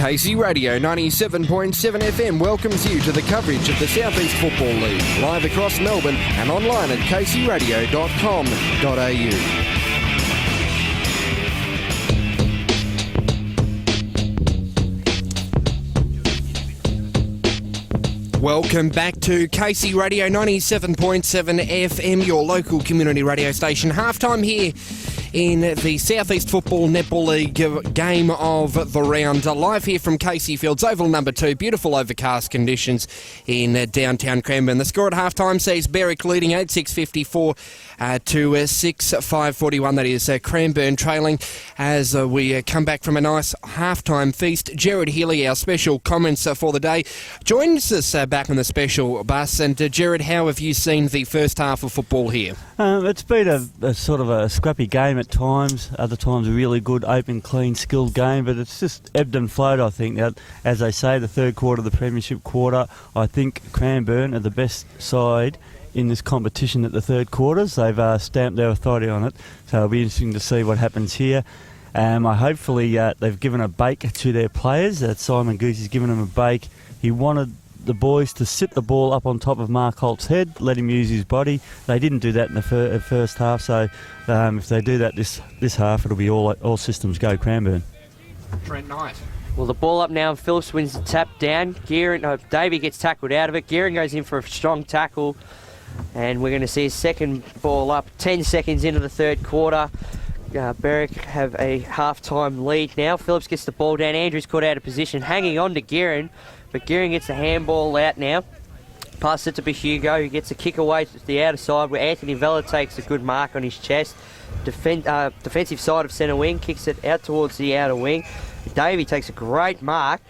KC Radio 97.7 FM welcomes you to the coverage of the South East Football League, live across Melbourne and online at kcradio.com.au. Welcome back to KC Radio 97.7 FM, your local community radio station. Halftime here in the South East Football Netball League game of the round. Live here from Casey Fields, Oval number 2. Beautiful overcast conditions in downtown Cranbourne. The score at halftime sees Berwick leading 8-6-54 to 6-5-41. That is Cranbourne trailing as we come back from a nice halftime feast. Jared Healy, our special comments for the day, joins us back on the special bus. And Jared, how have you seen the first half of football here? It's been a sort of a scrappy game at times, other times a really good, open, clean, skilled game, but it's just ebbed and flowed, I think. Now, as they say, the third quarter of the premiership quarter, I think Cranbourne are the best side in this competition at the third quarters. They've stamped their authority on it, so it'll be interesting to see what happens here. Hopefully they've given a bake to their players. Simon Goosey's given them a bake. He wanted the boys to sit the ball up on top of Mark Holt's head, let him use his body. They didn't do that in the first half, so if they do that this half, it'll be all systems go Cranbourne. Trent Knight. Well, the ball up now, and Phillips wins the tap down. Davey gets tackled out of it. Gearin goes in for a strong tackle, and we're going to see a second ball up 10 seconds into the third quarter. Berwick have a half-time lead now. Phillips gets the ball down. Andrews caught out of position, hanging on to Gearin, but Gearin gets the handball out now. Passes it to Hugo, who gets a kick away to the outer side where Anthony Vella takes a good mark on his chest. Defensive side of centre wing, kicks it out towards the outer wing. Davey takes a great mark,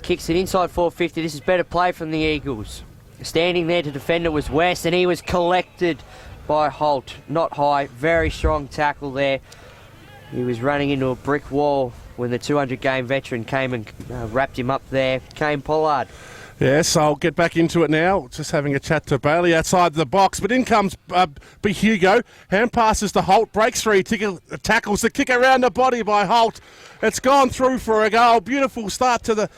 kicks it inside 450. This is better play from the Eagles. Standing there to defend it was West, and he was collected by Holt. Not high, very strong tackle there. He was running into a brick wall when the 200-game veteran came and wrapped him up there. Kane Pollard. Yes, I'll get back into it now. Just having a chat to Bailey outside the box. But in comes Hugo. Hand passes to Holt. Breaks three. Tackles the kick around the body by Holt. It's gone through for a goal. Beautiful start to the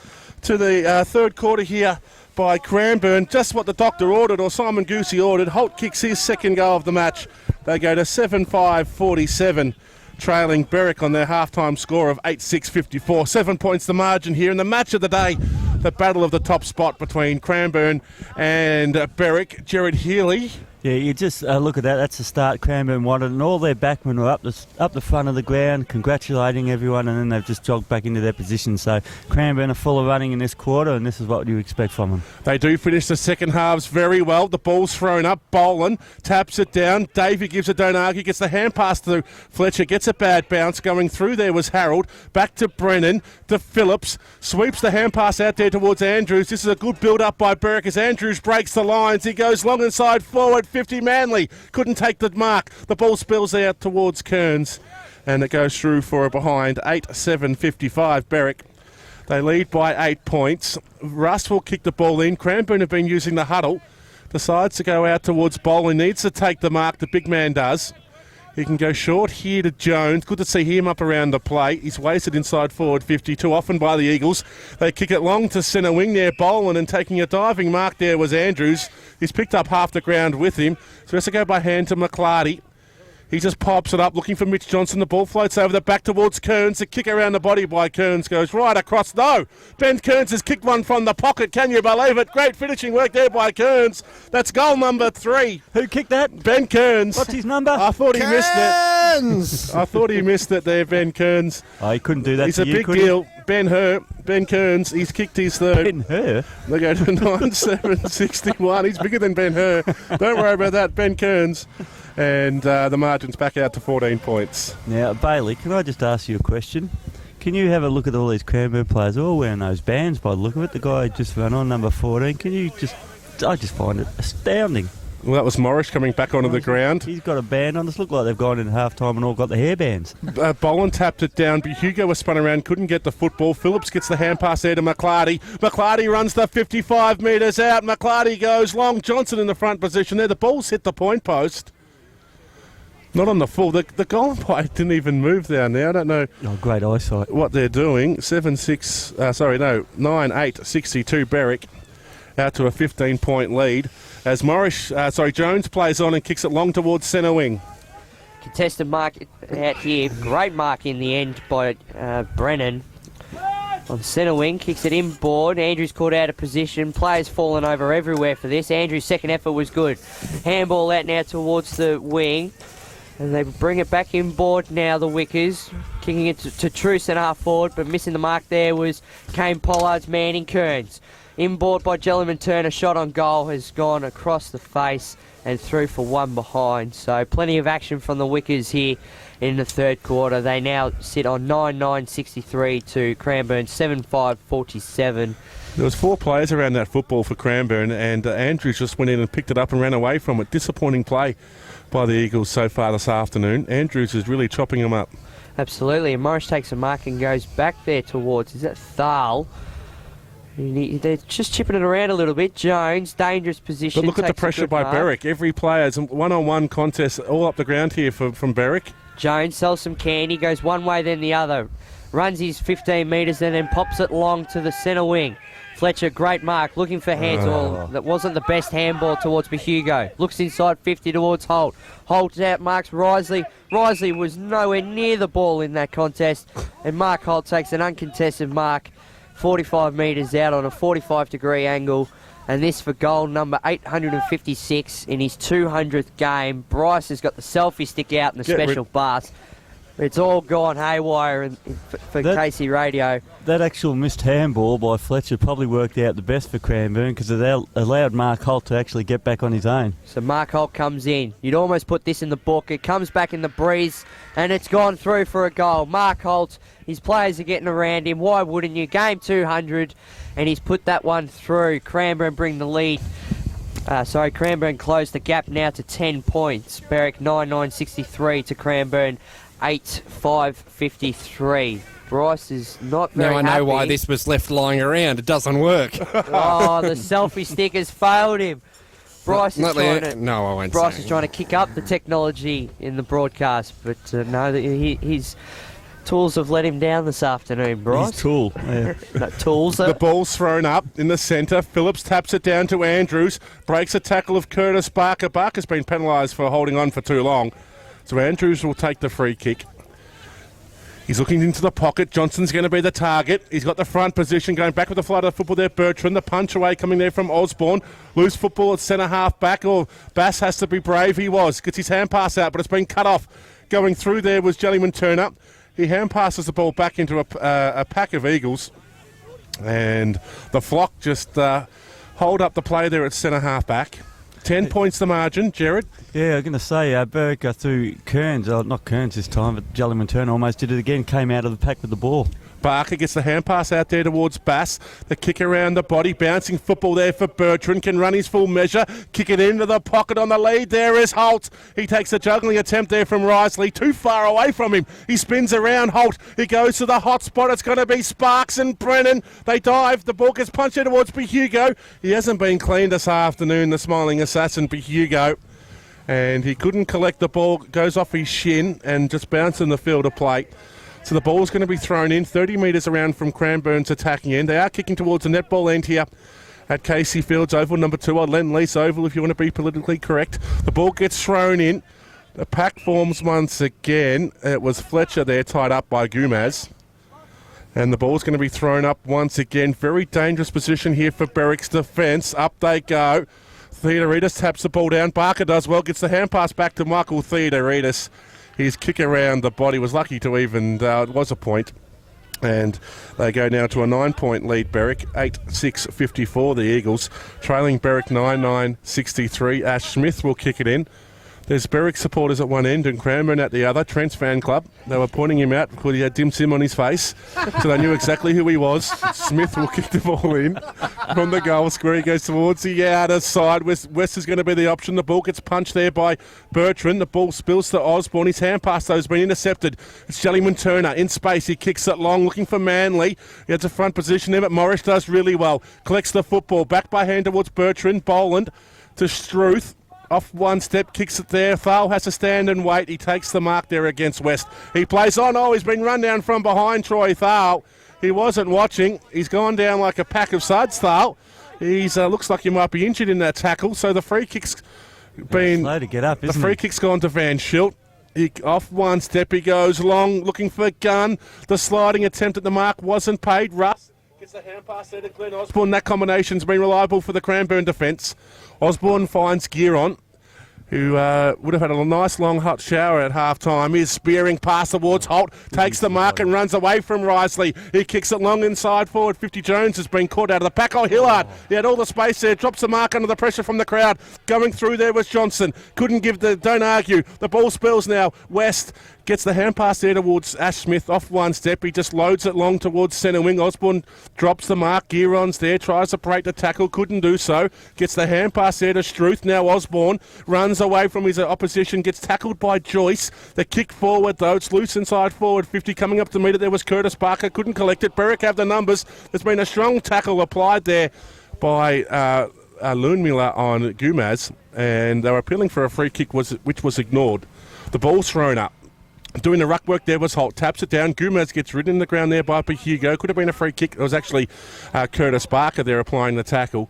third quarter here by Cranbourne. Just what the doctor ordered, or Simon Goosey ordered. Holt kicks his second goal of the match. They go to 7-5-47. Trailing Berwick on their halftime score of 8-6-54. 7 points the margin here in the match of the day. The battle of the top spot between Cranbourne and Berwick. Jared Healy. Yeah, you just look at that. That's the start Cranbourne wanted, and all their backmen were up the front of the ground, congratulating everyone, and then they've just jogged back into their position. So Cranbourne are full of running in this quarter, and this is what you expect from them. They do finish the second halves very well. The ball's thrown up. Boland taps it down. Davey gives it, don't argue, gets the hand pass to Fletcher, gets a bad bounce. Going through there was Harold. Back to Brennan, to Phillips. Sweeps the hand pass out there towards Andrews. This is a good build-up by Berwick as Andrews breaks the lines. He goes long inside forward. 50 Manly couldn't take the mark. The ball spills out towards Kearns, and it goes through for a behind 8-7-55 Berwick. They lead by 8 points. Russ will kick the ball in. Cranbourne have been using the huddle. Decides to go out towards Boland. Needs to take the mark. The big man does. He can go short here to Jones. Good to see him up around the plate. He's wasted inside forward 50, too often by the Eagles. They kick it long to centre wing there, Boland, and taking a diving mark there was Andrews. He's picked up half the ground with him. So he has to go by hand to McClarty. He just pops it up, looking for Mitch Johnson. The ball floats over the back towards Kearns. The kick around the body by Kearns goes right across. No! Ben Kearns has kicked one from the pocket. Can you believe it? Great finishing work there by Kearns. That's goal number 3. Who kicked that? Ben Kearns. What's his number? I thought he missed it. I thought he missed it there, Ben Kearns. Oh, he couldn't do that. He's a big deal. Ben Kearns, he's kicked his third. Ben Hur? They go to 9-7-61. He's bigger than Ben Hur. Don't worry about that, Ben Kearns. And the margin's back out to 14 points. Now, Bailey, can I just ask you a question? Can you have a look at all these Cranbourne players all wearing those bands by the look of it? The guy just ran on, number 14. I just find it astounding. Well, that was Morris coming back onto the ground. He's got a band on. It looks like they've gone in half-time and all got the hairbands. Boland tapped it down, but Hugo was spun around, couldn't get the football. Phillips gets the hand pass there to McClarty. McClarty runs the 55 metres out. McClarty goes long. Johnson in the front position there. The ball's hit the point post. Not on the full. The goal umpire didn't even move down there. I don't know Oh, great eyesight. what they're doing. 9-8, 62 Berwick out to a 15-point lead as Jones plays on and kicks it long towards centre wing. Contested mark out here. Great mark in the end by Brennan. On centre wing, kicks it inboard. Andrews caught out of position. Players falling over everywhere for this. Andrews' second effort was good. Handball out now towards the wing. And they bring it back inboard now, the Wickers. Kicking it to true centre half forward, but missing the mark there was Kane Pollard's man in Kearns. Inboard by Jellyman Turner. Shot on goal has gone across the face and through for one behind. So plenty of action from the Wickers here in the third quarter. They now sit on 9-9-63 to Cranbourne 7-5-47. There was 4 players around that football for Cranbourne, and Andrews just went in and picked it up and ran away from it. Disappointing play by the Eagles so far this afternoon. Andrews is really chopping them up. Absolutely, and Morris takes a mark and goes back there towards, is that Thal? They're just chipping it around a little bit. Jones, dangerous position. But look at the pressure by Berwick. Every player's one-on-one contest all up the ground here from Berwick. Jones sells some candy, goes one way then the other. Runs his 15 metres and then pops it long to the centre wing. Fletcher, great mark, looking for hands. Well, that wasn't the best handball towards Hugo. Looks inside 50 towards Holt. Holt out, marks Risley. Risley was nowhere near the ball in that contest. And Mark Holt takes an uncontested mark, 45 metres out on a 45-degree angle. And this for goal number 856 in his 200th game. Bryce has got the selfie stick out in the special bus. It's all gone haywire for Casey Radio. That actual missed handball by Fletcher probably worked out the best for Cranbourne because it allowed Mark Holt to actually get back on his own. So Mark Holt comes in. You'd almost put this in the book. It comes back in the breeze and it's gone through for a goal. Mark Holt, his players are getting around him. Why wouldn't you? Game 200 and he's put that one through. Cranbourne bring the lead. Cranbourne close the gap now to 10 points. Berwick 9-9-63 to Cranbourne 8-5-53. Bryce is not very happy. Now I know why this was left lying around. It doesn't work. Oh, the selfie stick has failed him. Bryce is trying to kick up the technology in the broadcast, but no, his tools have let him down this afternoon, Bryce. His tool. Yeah. Tools. The ball's thrown up in the centre. Phillips taps it down to Andrews. Breaks a tackle of Curtis Barker. Barker's been penalised for holding on for too long. So Andrews will take the free kick. He's looking into the pocket. Johnson's going to be the target. He's got the front position going back with the flight of football there. Bertrand, the punch away coming there from Osborne. Loose football at centre half back. Or Bass has to be brave. He gets his hand pass out, but it's been cut off. Going through there was Jellyman Turner. He hand passes the ball back into a pack of Eagles. And the flock just hold up the play there at centre half back. 10 points the margin, Jared. Yeah, I was going to say, Berwick through Kearns, not Kearns this time, but Jellyman Turner almost did it again, came out of the pack with the ball. Barker gets the hand pass out there towards Bass. The kick around the body, bouncing football there for Bertrand. Can run his full measure, kick it into the pocket on the lead. There is Holt. He takes a juggling attempt there from Risley. Too far away from him. He spins around Holt. He goes to the hot spot. It's going to be Sparks and Brennan. They dive. The ball gets punched in towards Hugo. He hasn't been clean this afternoon, the smiling assassin Hugo. And he couldn't collect the ball. Goes off his shin and just bounced in the field of play. So the ball's going to be thrown in 30 metres around from Cranbourne's attacking end. They are kicking towards the netball end here at Casey Fields Oval, number 2, or Lend-Lease Oval if you want to be politically correct. The ball gets thrown in. The pack forms once again. It was Fletcher there tied up by Gumaz. And the ball's going to be thrown up once again. Very dangerous position here for Berwick's defence. Up they go. Theodoridis taps the ball down. Barker does well. Gets the hand pass back to Michael Theodoridis. His kick around the body was lucky to even, it was a point. And they go now to a 9-point lead, Berwick, 8-6-54, the Eagles. Trailing Berwick 9-9-63. Ash Smith will kick it in. There's Berwick supporters at one end and Cranbourne at the other. Trent's fan club. They were pointing him out because he had dim sim on his face, so they knew exactly who he was. Smith will kick the ball in from the goal square. He goes towards the outer side. West is going to be the option. The ball gets punched there by Bertrand. The ball spills to Osborne. His hand pass, though, has been intercepted. It's Jellyman Turner in space. He kicks it long, looking for Manley. He has a front position there, but Morris does really well. Collects the football. Back by hand towards Bertrand. Boland to Struth. Off one step, kicks it there. Thal has to stand and wait. He takes the mark there against West. He plays on. Oh, he's been run down from behind, Troy Thal. He wasn't watching. He's gone down like a pack of suds, Thal. He's looks like he might be injured in that tackle. So the free kick's been... Slow to get up, the free kick's gone to Van Schilt. Off one step, he goes long, looking for Gunn. The sliding attempt at the mark wasn't paid. Russ gets the hand pass there to Glenn Osborne. That combination's been reliable for the Cranbourne defence. Osborne finds Gearon, who would have had a nice long hot shower at half-time. He's spearing past towards Holt, takes the mark and runs away from Risley. He kicks it long inside forward. 50 Jones has been caught out of the pack. Oh, Hillard, he had all the space there, drops the mark under the pressure from the crowd. Going through there was Johnson. Couldn't give don't argue. The ball spills now. West gets the hand pass there towards Ash Smith. Off one step, he just loads it long towards centre wing. Osborne drops the mark. Gearon's there, tries to break the tackle, couldn't do so. Gets the hand pass there to Struth. Now Osborne runs away from his opposition, gets tackled by Joyce. The kick forward though, it's loose inside forward 50. Coming up to meet it, there was Curtis Barker, couldn't collect it. Berwick have the numbers. There's been a strong tackle applied there by Loonmiller on Gumaz, and they were appealing for a free kick which was ignored. The ball's thrown up. Doing the ruck work there was Holt. Taps it down. Gumaz gets ridden in the ground there by Hugo. Could have been a free kick. It was actually Curtis Barker there applying the tackle.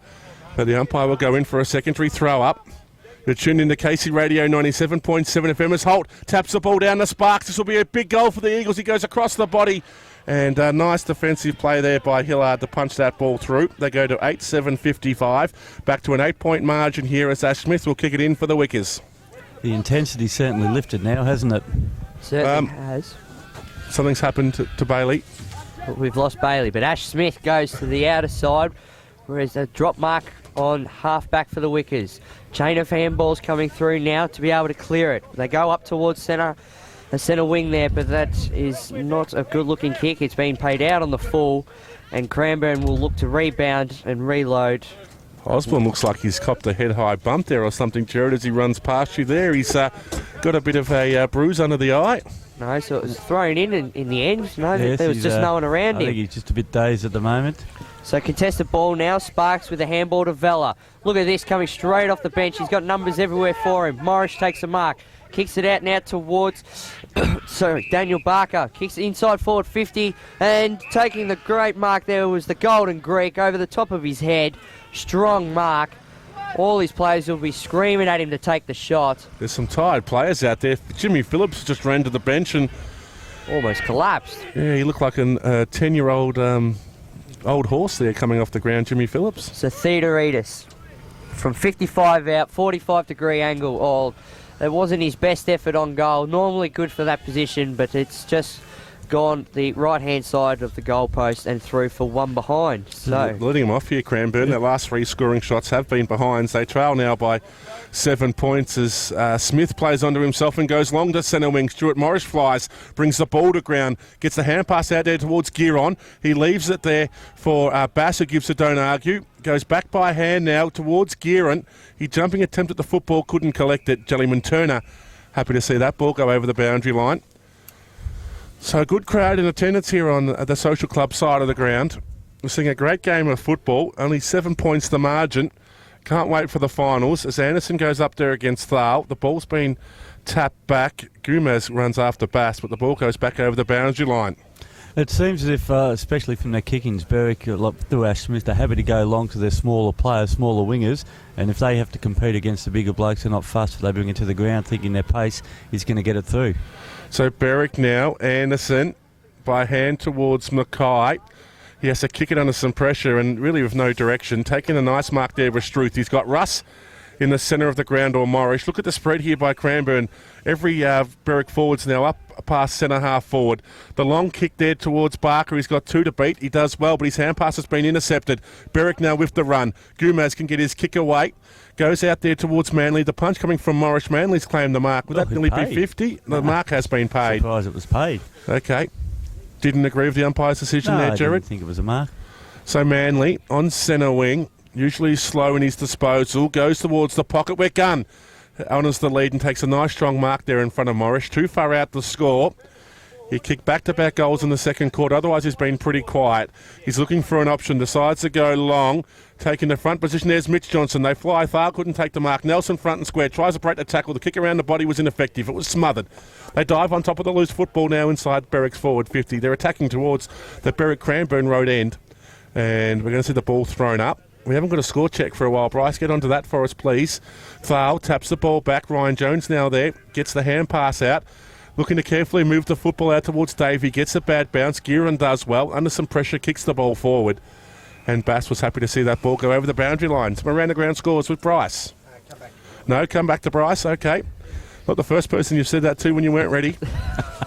But the umpire will go in for a secondary throw up. You're tuned into Casey Radio 97.7 FM as Holt taps the ball down to Sparks. This will be a big goal for the Eagles. He goes across the body. And a nice defensive play there by Hillard to punch that ball through. They go to 8-7-55. Back to an 8-point margin here as Ash Smith will kick it in for the Wickers. The intensity certainly lifted now, hasn't it? Certainly has. Something's happened to Bailey. We've lost Bailey, but Ash Smith goes to the outer side, whereas a drop mark on half-back for the Wickers. Chain of handballs coming through now to be able to clear it. They go up towards centre, the centre wing there, but that is not a good-looking kick. It's been paid out on the full, and Cranbourne will look to rebound and reload. Osborne looks like he's copped a head-high bump there or something, Jared, as he runs past you there. He's got a bit of a bruise under the eye. No, so it was thrown in the end. No, yes, there was just no one around him. I think he's just a bit dazed at the moment. So contested ball now. Sparks with a handball to Vella. Look at this coming straight off the bench. He's got numbers everywhere for him. Morris takes a mark. Kicks it out now towards Daniel Barker. Kicks it inside forward 50. And taking the great mark there was the Golden Greek over the top of his head. Strong mark. All his players will be screaming at him to take the shot. There's some tired players out there. Jimmy Phillips just ran to the bench and almost collapsed. Yeah, he looked like a 10-year-old old horse there coming off the ground, Jimmy Phillips. So Theodoritis from 55 out, 45-degree angle. Oh, it wasn't his best effort on goal. Normally good for that position, but it's just gone the right-hand side of the goalpost and through for one behind. So letting him off here, Cranbourne. Their last three scoring shots have been behinds. They trail now by 7 points as Smith plays onto himself and goes long to centre wing. Stuart Morris flies, brings the ball to ground, gets the hand pass out there towards Gearon. He leaves it there for Bass, who gives a don't argue. Goes back by hand now towards Gearon. He jumping attempt at the football, couldn't collect it. Jellyman Turner, happy to see that ball go over the boundary line. So a good crowd in attendance here on the social club side of the ground. We're seeing a great game of football. Only 7 points the margin. Can't wait for the finals as Anderson goes up there against Thal. The ball's been tapped back. Gumez runs after Bass, but the ball goes back over the boundary line. It seems as if, especially from their kickings, Berwick, through Ash Smith, they're happy to go long to their smaller players, smaller wingers, and if they have to compete against the bigger blokes, they're not fussed. They bring it to the ground thinking their pace is going to get it through. So Berwick now, Anderson by hand towards Mackay. He has to kick it under some pressure and really with no direction. Taking a nice mark there with Struth. He's got Russ in the centre of the ground or Morris. Look at the spread here by Cranbourne. Every Berwick forward's now up past centre half forward. The long kick there towards Barker. He's got two to beat. He does well, but his hand pass has been intercepted. Berwick now with the run. Gumaz can get his kick away. Goes out there towards Manly. The punch coming from Morris. Manly's claimed the mark. Would that nearly be 50? The mark has been paid. Surprised it was paid. Okay. Didn't agree with the umpire's decision there, Jared? I didn't think it was a mark. So Manly on centre wing. Usually slow in his disposal. Goes towards the pocket where Gunn honours the lead and takes a nice strong mark there in front of Morris. Too far out to score. He kicked back-to-back goals in the second quarter. Otherwise, he's been pretty quiet. He's looking for an option. Decides to go long. Taking the front position. There's Mitch Johnson. They fly far. Couldn't take the mark. Nelson front and square. Tries to break the tackle. The kick around the body was ineffective. It was smothered. They dive on top of the loose football now inside Berwick's forward 50. They're attacking towards the Berwick-Cranbourne road end. And we're going to see the ball thrown up. We haven't got a score check for a while. Bryce, get onto that for us, please. Thal taps the ball back. Ryan Jones now there. Gets the hand pass out. Looking to carefully move the football out towards Davey. Gets a bad bounce. Gearin does well. Under some pressure, kicks the ball forward. And Bass was happy to see that ball go over the boundary line. Some around the ground scores with Bryce. Come back. No, come back to Bryce. Okay. Not the first person you've said that to when you weren't ready.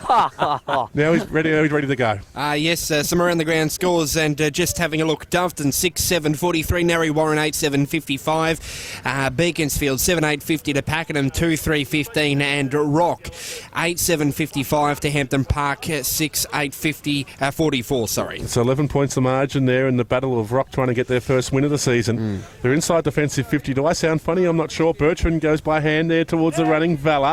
Now he's ready to go. Yes, some around the ground scores, and just having a look. Doveton 6-7-43, Narry Warren 8-7-55, Beaconsfield 7-8-50 to Pakenham 2-3-15, and Rock 8-7-55 to Hampton Park 6-8-50 44. Sorry. So 11 points the margin there in the Battle of Rock, trying to get their first win of the season. They're inside defensive 50. Do I sound funny? I'm not sure. Bertrand goes by hand there towards the running Valla.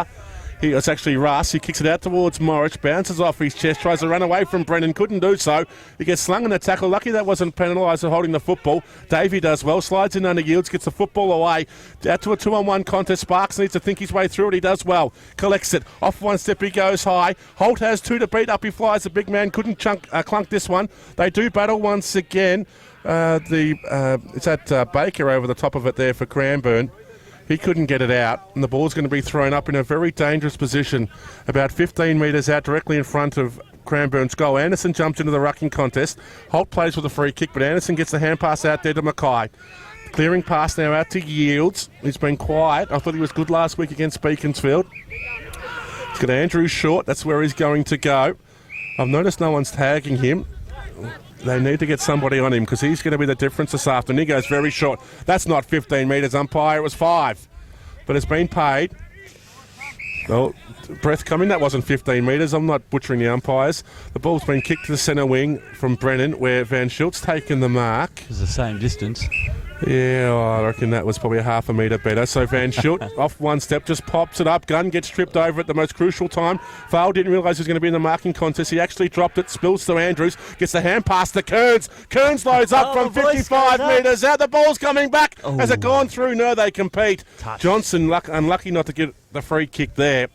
It's actually Russ. He kicks it out towards Morris, bounces off his chest, tries to run away from Brennan, couldn't do so. He gets slung in the tackle. Lucky that wasn't penalised for holding the football. Davey does well, slides in under yields, gets the football away. Out to a 2-on-1 contest. Sparks needs to think his way through it. He does well. Collects it. Off one step, he goes high. Holt has two to beat. Up he flies. The big man couldn't clunk this one. They do battle once again. It's at Baker over the top of it there for Cranbourne. He couldn't get it out, and the ball's going to be thrown up in a very dangerous position, about 15 metres out, directly in front of Cranbourne's goal. Anderson jumps into the rucking contest. Holt plays with a free kick, but Anderson gets the hand pass out there to Mackay. Clearing pass now out to Yields. He's been quiet. I thought he was good last week against Beaconsfield. He's got Andrew short. That's where he's going to go. I've noticed no one's tagging him. They need to get somebody on him because he's going to be the difference this afternoon. He goes very short. That's not 15 metres, umpire. It was 5. But it's been paid. Well, breath coming. That wasn't 15 metres. I'm not butchering the umpires. The ball's been kicked to the centre wing from Brennan, where Van Schult's taken the mark. It's the same distance. Yeah, I reckon that was probably a half a metre better. So Van Schilt off one step, just pops it up. Gunn gets tripped over at the most crucial time. Fale didn't realise he was going to be in the marking contest. He actually dropped it, spills to Andrews, gets the hand pass to Kearns. Kearns loads up from 55 metres out. The ball's coming back. Has it gone through? No, they compete. Touch. Johnson unlucky not to get the free kick there.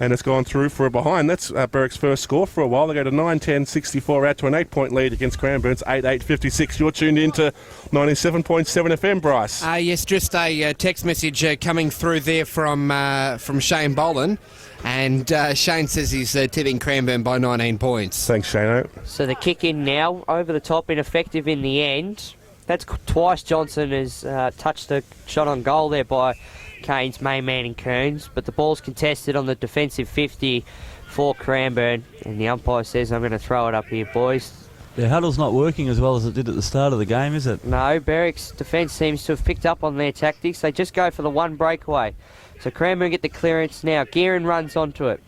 And it's gone through for a behind. That's Berwick's first score for a while. They go to 9-10-64 out to an 8-point lead against Cranbourne's 8-8-56. You're tuned in to 97.7 FM, Bryce. Yes, just a text message coming through there from Shane Boland. And Shane says he's tipping Cranbourne by 19 points. Thanks, Shano. So the kick in now, over the top, ineffective in the end. That's twice Johnson has touched a shot on goal there by Kane's main man in Kearns, but the ball's contested on the defensive 50 for Cranbourne, and the umpire says, I'm going to throw it up here, boys. The huddle's not working as well as it did at the start of the game, is it? No, Berwick's defence seems to have picked up on their tactics. They just go for the one breakaway. So Cranbourne get the clearance now. Gearin runs onto it.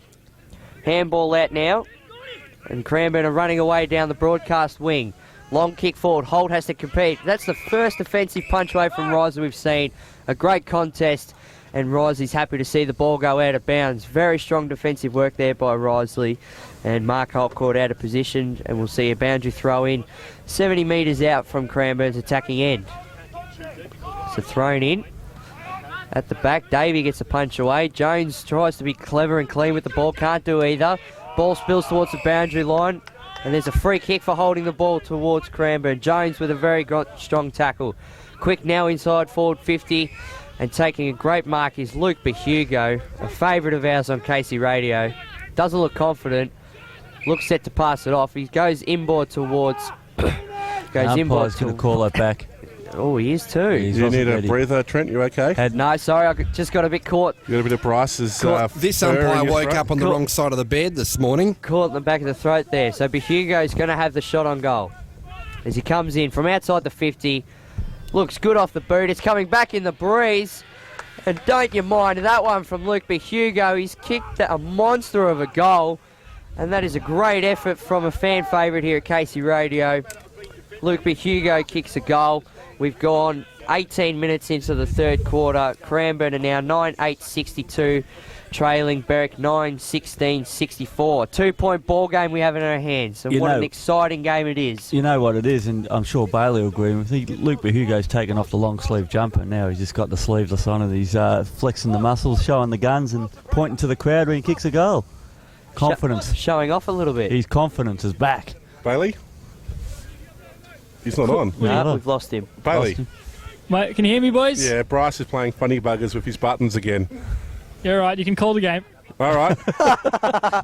Handball out now, and Cranbourne are running away down the broadcast wing. Long kick forward. Holt has to compete. That's the first defensive punch away from Riser we've seen. A great contest, and Risley's happy to see the ball go out of bounds. Very strong defensive work there by Risley, and Mark Holt caught out of position, and we'll see a boundary throw in 70 metres out from Cranbourne's attacking end. So thrown in at the back. Davey gets a punch away. Jones tries to be clever and clean with the ball. Can't do either. Ball spills towards the boundary line, and there's a free kick for holding the ball towards Cranbourne. Jones with a very strong tackle. Quick now inside forward 50, and taking a great mark is Luke Behugo, a favourite of ours on Casey Radio. Doesn't look confident, looks set to pass it off. He goes inboard towards... Umpire's going to call that back. Oh, he is too. You need a breather, Trent? You okay? No, sorry, I just got a bit caught. You got a bit of Bryce's This umpire woke up on the wrong side of the bed this morning. Caught in the back of the throat there. So Behugo's going to have the shot on goal. As he comes in from outside the 50, looks good off the boot. It's coming back in the breeze. And don't you mind that one from Luke Behugo. He's kicked a monster of a goal. And that is a great effort from a fan favourite here at Casey Radio. Luke Behugo kicks a goal. We've gone 18 minutes into the third quarter. Cranbourne are now 9-8-62, trailing Berwick 9-16-64. 2-point ball game we have in our hands, and what an exciting game it is. You know what it is, and I'm sure Bailey will agree with me. Luke Behugo's taken off the long sleeve jumper. Now he's just got the sleeveless on, and he's flexing the muscles, showing the guns, and pointing to the crowd when he kicks a goal. Confidence. Showing off a little bit. His confidence is back. Bailey? He's not on. No, we've lost him. Bailey? Mate, can you hear me, boys? Yeah, Bryce is playing funny buggers with his buttons again. You're right, you can call the game. All right.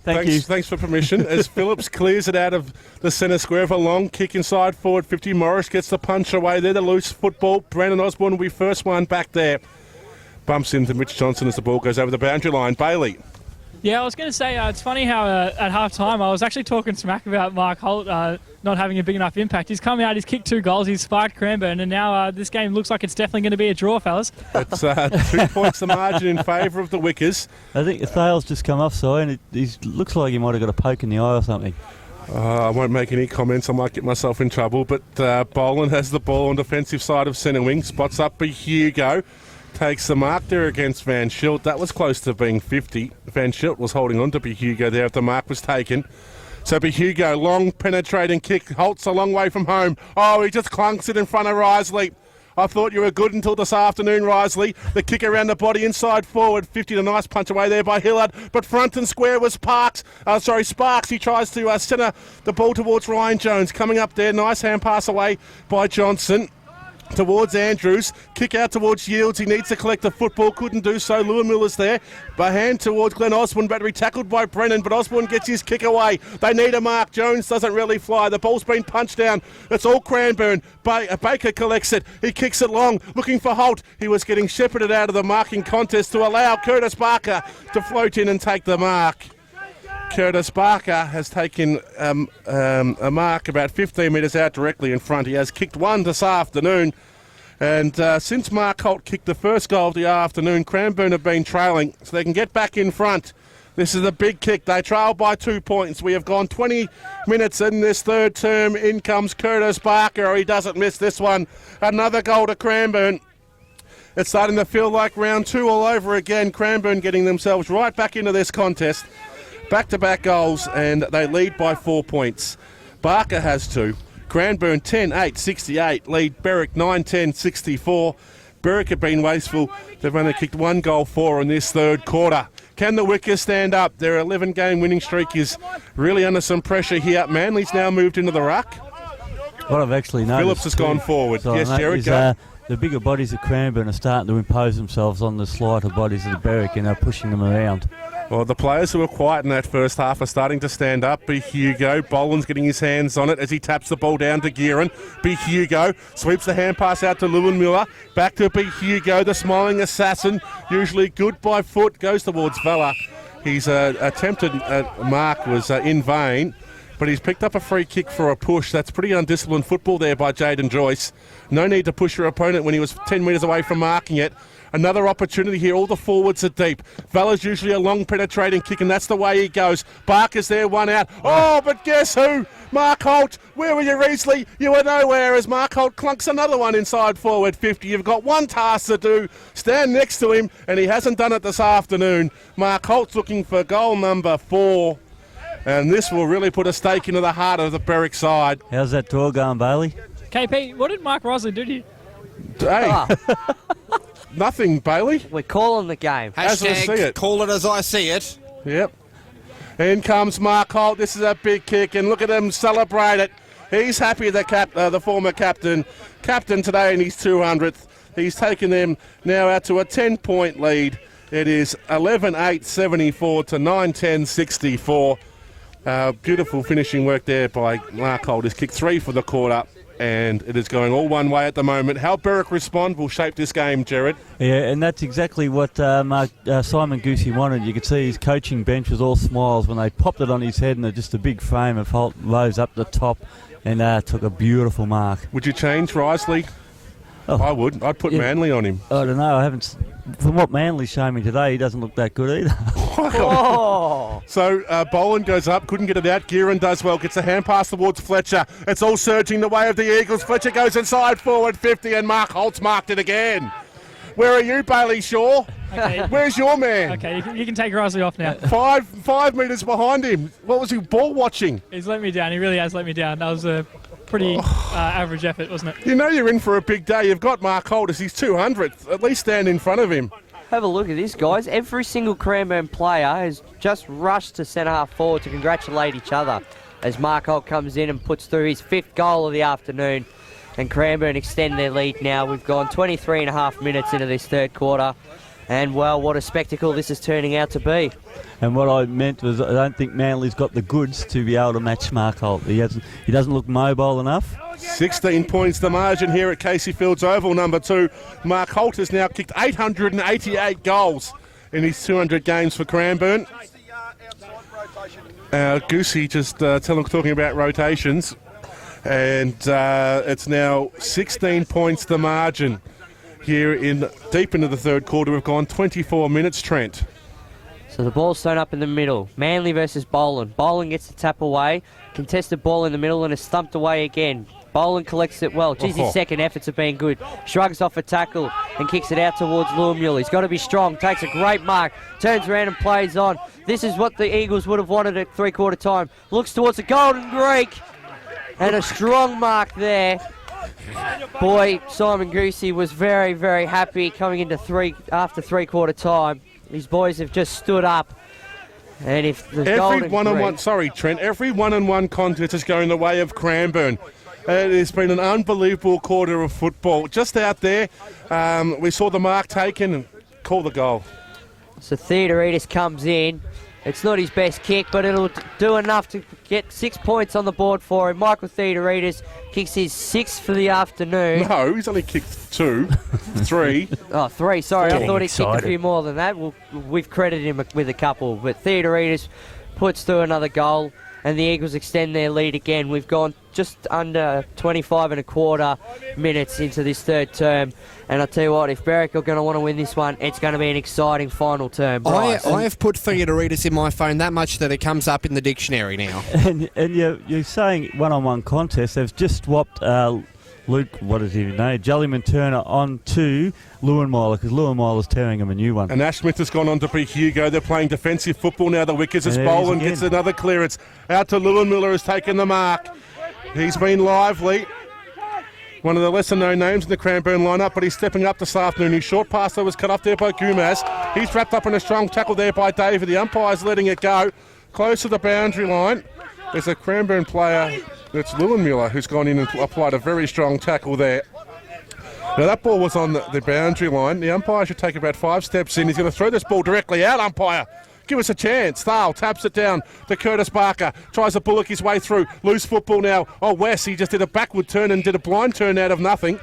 Thank you. Thanks for permission. As Phillips clears it out of the centre square for a long kick inside forward 50. Morris gets the punch away there. The loose football. Brandon Osborne will be first one back there. Bumps into Mitch Johnson as the ball goes over the boundary line. Bailey. Yeah, I was going to say, it's funny how at half-time I was actually talking smack about Mark Holt not having a big enough impact. He's come out, he's kicked 2 goals, he's sparked Cranbourne, and now this game looks like it's definitely going to be a draw, fellas. It's 2 points the margin in favour of the Wickers. I think Thales just come off, so and he looks like he might have got a poke in the eye or something. I won't make any comments, I might get myself in trouble, but Boland has the ball on defensive side of centre wing, spots up by Hugo. Takes the mark there against Van Schilt. That was close to being 50. Van Schilt was holding on to Behugo there if the mark was taken. So Behugo, long penetrating kick. Holt's a long way from home. Oh, he just clunks it in front of Risley. I thought you were good until this afternoon, Risley. The kick around the body inside forward. 50, the nice punch away there by Hillard. But front and square was Sparks. He tries to centre the ball towards Ryan Jones. Coming up there, nice hand pass away by Johnson. Towards Andrews, kick out towards Yields. He needs to collect the football, couldn't do so. Lewin Miller's there. By hand towards Glenn Osborne, battery tackled by Brennan, but Osborne gets his kick away. They need a mark. Jones doesn't really fly. The ball's been punched down. It's all Cranbourne. Baker collects it. He kicks it long, looking for Holt. He was getting shepherded out of the marking contest to allow Curtis Barker to float in and take the mark. Curtis Barker has taken a mark about 15 metres out directly in front. He has kicked one this afternoon. And since Mark Holt kicked the first goal of the afternoon, Cranbourne have been trailing, so they can get back in front. This is a big kick. They trail by 2 points. We have gone 20 minutes in this third term. In comes Curtis Barker. He doesn't miss this one. Another goal to Cranbourne. It's starting to feel like round 2 all over again. Cranbourne getting themselves right back into this contest. Back-to-back goals, and they lead by 4 points. Barker has 2. Cranbourne 10-8-68, lead Berwick 9-10-64. Berwick have been wasteful. They've only kicked 1 goal for in this third quarter. Can the Wickers stand up? Their 11-game winning streak is really under some pressure here. Manly's now moved into the ruck. What I've actually noticed, Phillips has gone forward. So yes, Jared, go. The bigger bodies of Cranbourne are starting to impose themselves on the slighter bodies of the Berwick, and are pushing them around. Well, the players who were quiet in that first half are starting to stand up. Be Hugo. Boland's getting his hands on it as he taps the ball down to Gearin. Be Hugo sweeps the hand pass out to Lewin Miller. Back to Be Hugo, the smiling assassin. Usually good by foot. Goes towards Vella. His attempted mark was in vain, but he's picked up a free kick for a push. That's pretty undisciplined football there by Jaden Joyce. No need to push your opponent when he was 10 metres away from marking it. Another opportunity here. All the forwards are deep. Vella's usually a long penetrating kick, and that's the way he goes. Barker's there, one out. Oh, but guess who? Mark Holt. Where were you, Riesly? You were nowhere as Mark Holt clunks another one inside forward 50. You've got one task to do. Stand next to him, and he hasn't done it this afternoon. Mark Holt's looking for goal number 4. And this will really put a stake into the heart of the Berwick side. How's that draw going, Bailey? KP, what did Mark Risley do to you? Hey, nothing, Bailey. We're calling the game. As I see it. Call it as I see it. Yep. In comes Mark Holt. This is a big kick, and look at him celebrate it. He's happy, the former captain today in his 200th. He's taken them now out to a 10-point lead. It is 11-8-74 to 9-10-64. Beautiful finishing work there by Mark Holt. He's kicked 3 for the quarter, and it is going all one way at the moment. How Berwick respond will shape this game, Jared. Yeah, and that's exactly what Simon Goosey wanted. You could see his coaching bench was all smiles when they popped it on his head, and just a big frame of Holt rose up the top and took a beautiful mark. Would you change Risley? Oh, I would. I'd put Manly on him. I don't know. I haven't. From what Manly's shown me today, he doesn't look that good either. Oh! So Boland goes up, couldn't get it out. Gearin does well, gets a hand pass towards Fletcher. It's all surging the way of the Eagles. Fletcher goes inside, forward 50, and Mark Holt's marked it again. Where are you, Bailey Shaw? Okay. Where's your man? Okay, you can take Risley off now. 5 metres behind him. What was he ball watching? He's let me down. He really has let me down. That was a pretty average effort, wasn't it? You know you're in for a big day. You've got Mark Holt as his 200th. At least stand in front of him. Have a look at this, guys. Every single Cranbourne player has just rushed to centre half forward to congratulate each other as Mark Holt comes in and puts through his 5th goal of the afternoon. And Cranbourne extend their lead now. We've gone 23 and a half minutes into this third quarter. And, well, what a spectacle this is turning out to be. And what I meant was I don't think Manly's got the goods to be able to match Mark Holt. He doesn't look mobile enough. 16 points the margin here at Casey Fields Oval, number 2. Mark Holt has now kicked 888 goals in his 200 games for Cranbourne. Goosey just talking about rotations. And it's now 16 points the margin here in deep into the third quarter. We've gone 24 minutes, Trent. So the ball's thrown up in the middle. Manly versus Boland. Boland gets the tap away. Contested ball in the middle and is stumped away again. Boland collects it well. Geez, his second efforts have been good. Shrugs off a tackle and kicks it out towards Lewis. He's got to be strong. Takes a great mark. Turns around and plays on. This is what the Eagles would have wanted at three-quarter time. Looks towards the Golden Greek. And a strong mark there. Boy, Simon Goosey was very, very happy coming into after three-quarter time. His boys have just stood up. And if the every one-on-one contest is going the way of Cranbourne. It has been an unbelievable quarter of football. Just out there, we saw the mark taken and call the goal. So Theodoridis comes in. It's not his best kick, but it'll do enough to get 6 points on the board for him. Michael Theodoridis kicks his 6th for the afternoon. No, he's only kicked 2, 3. Oh, 3, sorry. I thought he kicked excited. a few more than that. We've credited him with a couple, but Theodoridis puts through another goal, and the Eagles extend their lead again. We've gone just under 25 and a quarter minutes into this third term, and I'll tell you what, if Berwick are going to want to win this one, it's going to be an exciting final term. I have put Theodoridis in my phone that much that it comes up in the dictionary now. And you're saying one-on-one contest. They've just swapped Luke, what is his name, Jellyman Turner on to Lewinmeiler because Lewinmeiler's tearing him a new one. And Ash Smith has gone on to be Hugo. They're playing defensive football now. The Wickers as Boland gets another clearance. Out to Lewinmiller has taken the mark. He's been lively. One of the lesser-known names in the Cranbourne lineup, but he's stepping up this afternoon. His short pass that was cut off there by Gumas. He's wrapped up in a strong tackle there by David. The umpire's letting it go. Close to the boundary line. There's a Cranbourne player, it's Lewinmiller, who's gone in and applied a very strong tackle there. Now that ball was on the boundary line. The umpire should take about 5 steps in. He's going to throw this ball directly out, umpire. Give us a chance. Thale taps it down to Curtis Barker. Tries to bullock his way through. Loose football now. Oh, Wes, he just did a backward turn and did a blind turn out of nothing.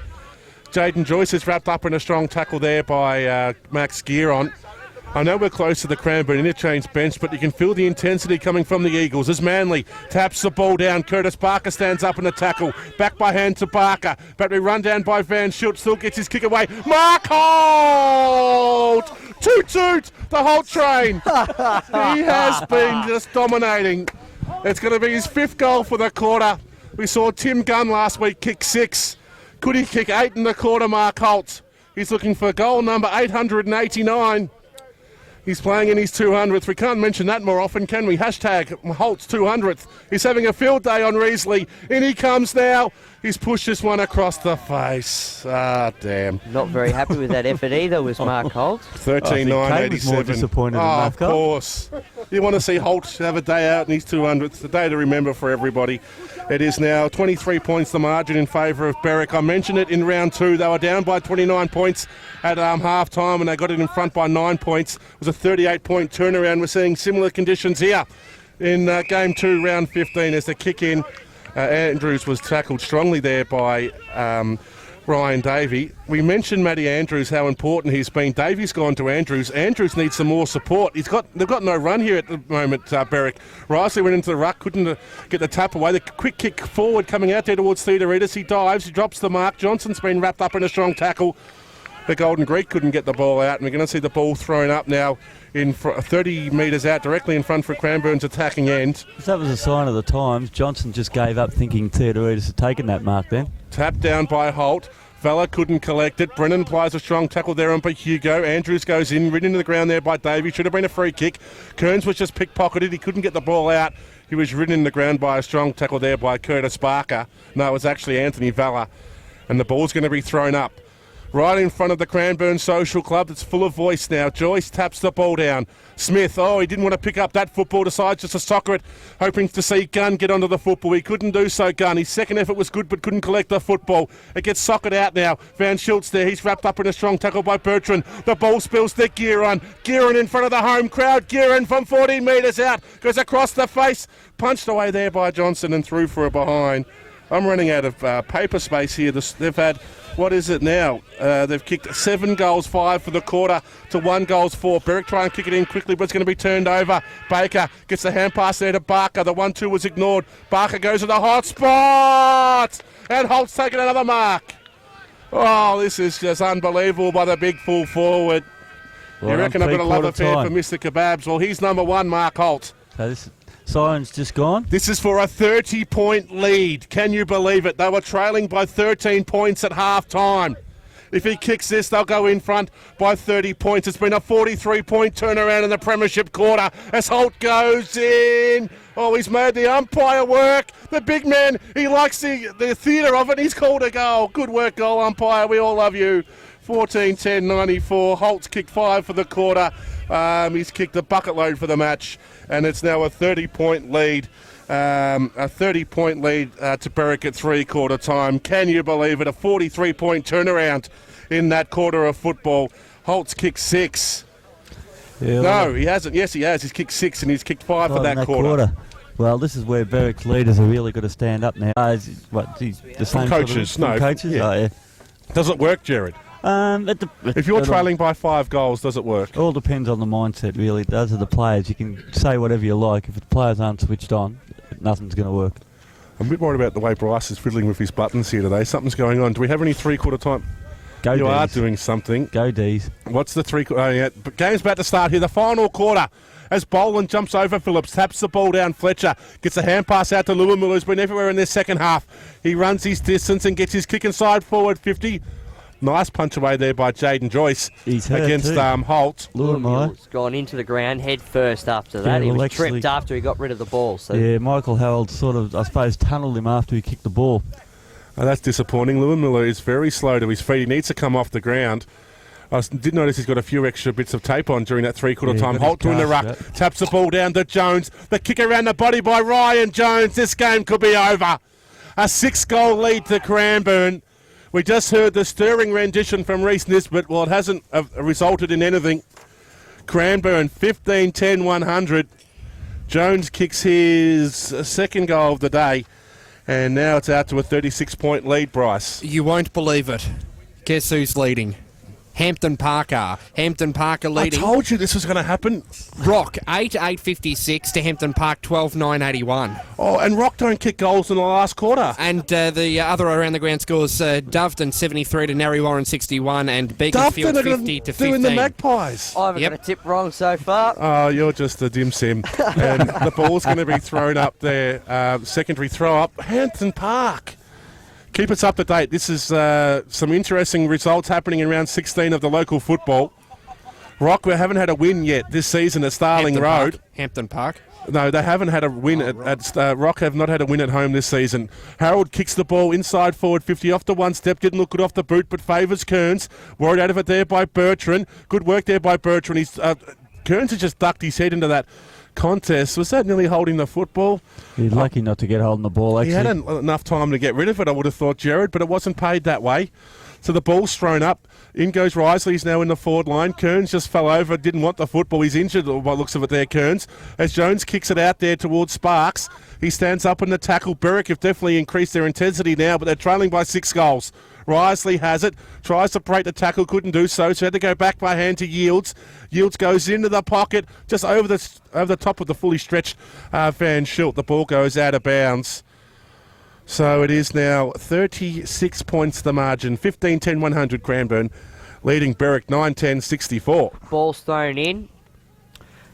Jaden Joyce is wrapped up in a strong tackle there by Max Gearon. I know we're close to the Cranbourne interchange bench, but you can feel the intensity coming from the Eagles as Manly taps the ball down. Curtis Barker stands up in the tackle. Back by hand to Barker. But we run down by Van Schilt. Still gets his kick away. Mark Holt! Toot-toot! The Holt train! He has been just dominating. It's going to be his 5th goal for the quarter. We saw Tim Gunn last week kick 6. Could he kick 8 in the quarter, Mark Holt? He's looking for goal number 889. He's playing in his 200th. We can't mention that more often, can we? Hashtag Holt's 200th. He's having a field day on Risley. In he comes now. He's pushed this one across the face. Ah, damn. Not very happy with that effort either was Mark Holt. 13.987. More disappointed in of course. You want to see Holt have a day out in his 200th. The day to remember for everybody. It is now 23 points the margin in favour of Berwick. I mentioned it in round 2. They were down by 29 points at half-time and they got it in front by 9 points. It was a 38-point turnaround. We're seeing similar conditions here in game 2, round 15 as the kick-in. Andrews was tackled strongly there by Ryan Davey. We mentioned Matty Andrews, how important he's been. Davey's gone to Andrews. Andrews needs some more support. They've got no run here at the moment, Berwick. Risley went into the ruck, couldn't get the tap away. The quick kick forward coming out there towards Theodoridis. He dives, he drops the mark. Johnson's been wrapped up in a strong tackle. The Golden Greek couldn't get the ball out, and we're going to see the ball thrown up now in 30 metres out, directly in front for Cranbourne's attacking end. That was a sign of the times. Johnson just gave up thinking Theodoridis had taken that mark then. Tapped down by Holt. Vella couldn't collect it. Brennan applies a strong tackle there on Hugo. Andrews goes in, ridden into the ground there by Davey. Should have been a free kick. Kearns was just pickpocketed. He couldn't get the ball out. He was ridden in the ground by a strong tackle there by Curtis Barker. No, it was actually Anthony Vella. And the ball's going to be thrown up right in front of the Cranbourne Social Club. That's full of voice now. Joyce taps the ball down. Smith, he didn't want to pick up that football, decides just to soccer it, hoping to see Gunn get onto the football. He couldn't do so, Gunn. His second effort was good, but couldn't collect the football. It gets soccered out now. Van Schultz there. He's wrapped up in a strong tackle by Bertrand. The ball spills to Gearon. Gearon in front of the home crowd. Gearon from 14 metres out. Goes across the face. Punched away there by Johnson and through for a behind. I'm running out of paper space here. They've had, what is it now? They've kicked 7 goals, 5 for the quarter to 1 goals, 4. Berwick try and kick it in quickly, but it's going to be turned over. Baker gets the hand pass there to Barker. The 1-2 was ignored. Barker goes to the hot spot, and Holt's taken another mark. Oh, this is just unbelievable by the big full forward. Well, you reckon a bit of love affair for Mr. Kebabs? Well, he's number 1, Mark Holt. So this siren's just gone. This is for a 30-point lead. Can you believe it? They were trailing by 13 points at half-time. If he kicks this, they'll go in front by 30 points. It's been a 43-point turnaround in the premiership quarter as Holt goes in. Oh, he's made the umpire work. The big man, he likes the theatre of it. He's called a goal. Good work, goal umpire. We all love you. 14-10-94. Holt's kicked 5 for the quarter. He's kicked a bucket load for the match, and it's now a 30-point lead. A 30-point lead to Berwick at three-quarter time. Can you believe it? A 43-point turnaround in that quarter of football. Holt's kicked 6. Yeah, no, he hasn't. Yes, he has. He's kicked 6 and he's kicked 5 for that quarter. Well, this is where Berwick's leaders are really got to stand up now. The same coaches? Sort of, coaches? Yeah. Oh, yeah. Does it work, Jared? If you're trailing by 5 goals, does it work? All depends on the mindset, really. Those are the players. You can say whatever you like. If the players aren't switched on, nothing's going to work. I'm a bit worried about the way Bryce is fiddling with his buttons here today. Something's going on. Do we have any three-quarter time? Go You D's. are doing something. Go D's. What's the three-quarter? Oh, yeah. Game's about to start here. The final quarter. As Boland jumps over Phillips, taps the ball down. Fletcher gets a hand pass out to Lewimulu, who's been everywhere in this second half. He runs his distance and gets his kick inside forward 50. Nice punch away there by Jaden Joyce against Holt. Lewimulu's gone into the ground head first after that. He was tripped after he got rid of the ball. So. Yeah, Michael Harold sort of, I suppose, tunnelled him after he kicked the ball. Oh, that's disappointing. Lewimulu is very slow to his feet. He needs to come off the ground. I did notice he's got a few extra bits of tape on during that three-quarter time. Holt doing the ruck, taps the ball down to Jones. The kick around the body by Ryan Jones. This game could be over. A 6-goal lead to Cranbourne. We just heard the stirring rendition from Reece Nisbet. Well, it hasn't resulted in anything. Cranbourne 15-10-100. Jones kicks his second goal of the day. And now it's out to a 36-point lead, Bryce. You won't believe it. Guess who's leading? Hampton Parker. Hampton Parker leading. I told you this was going to happen. Rock 8-8-56 to Hampton Park 12-9-81. Oh, and Rock don't kick goals in the last quarter. And the other around the ground scores: Doveton 73 to Narry Warren 61, and Beaconsfield 50 to 15. Doing the Magpies. I haven't got a tip wrong so far. Oh, you're just a dim sim. And the ball's going to be thrown up there. Secondary throw up. Hampton Park. Keep us up to date. This is some interesting results happening in round 16 of the local football. Rock, we haven't had a win yet this season at Starling Road. Hampton Park. No, they haven't had a win at Rock have not had a win at home this season. Harold kicks the ball inside forward 50 off the one step. Didn't look good off the boot, but favours Kearns. Worried out of it there by Bertrand. Good work there by Bertrand. Kearns has just ducked his head into that contest. Was that nearly holding the football? He's lucky not to get holding the ball, actually. He had enough time to get rid of it, I would have thought, Jared, but it wasn't paid that way. So the ball's thrown up. In goes Risley. He's now in the forward line. Kearns just fell over, didn't want the football. He's injured by the looks of it there, Kearns. As Jones kicks it out there towards Sparks. He stands up in the tackle. Berwick have definitely increased their intensity now, but they're trailing by 6 goals. Risley has it, tries to break the tackle, couldn't do so had to go back by hand to Yields. Yields goes into the pocket, just over the top of the fully stretched Van Schilt. The ball goes out of bounds. So it is now 36 points the margin, 15-10-100 Cranbourne leading Berwick 9-10-64. Ball's thrown in.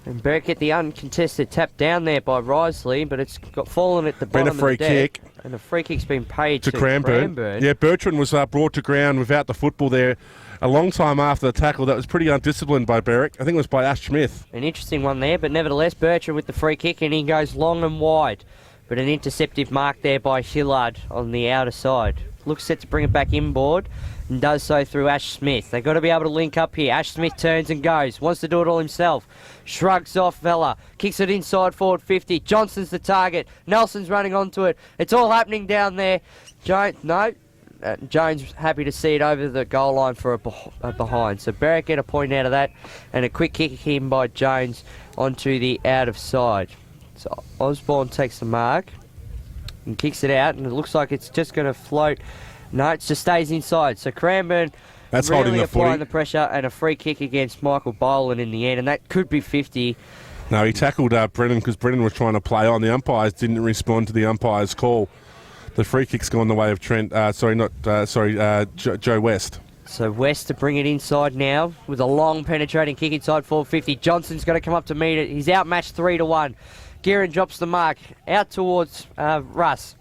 And Berwick get the uncontested tap down there by Risley, but it's got fallen at the bottom of the deck. And a free kick's been paid to Cranbourne. Yeah, Bertrand was brought to ground without the football there a long time after the tackle. That was pretty undisciplined by Berwick. I think it was by Ash Smith. An interesting one there, but nevertheless, Bertrand with the free kick, and he goes long and wide. But an interceptive mark there by Hillard on the outer side. Looks set to bring it back inboard, and does so through Ash Smith. They've got to be able to link up here. Ash Smith turns and goes. Wants to do it all himself. Shrugs off Vella. Kicks it inside forward 50. Johnson's the target. Nelson's running onto it. It's all happening down there. Jones happy to see it over the goal line for a behind. So Berwick get a point out of that, and a quick kick in by Jones onto the out of side. So Osborne takes the mark and kicks it out, and it looks like it's just going to float. No, it just stays inside. So Cranbourne that's really holding the applying footy. the pressure, and a free kick against Michael Boland in the end, and that could be 50. No, he tackled Brennan because Brennan was trying to play on. The umpires didn't respond to the umpire's call. The free kick's gone the way of Joe West. So West to bring it inside now with a long penetrating kick inside 450. Johnson's got to come up to meet it. He's outmatched 3-1. Guerin drops the mark out towards Russ.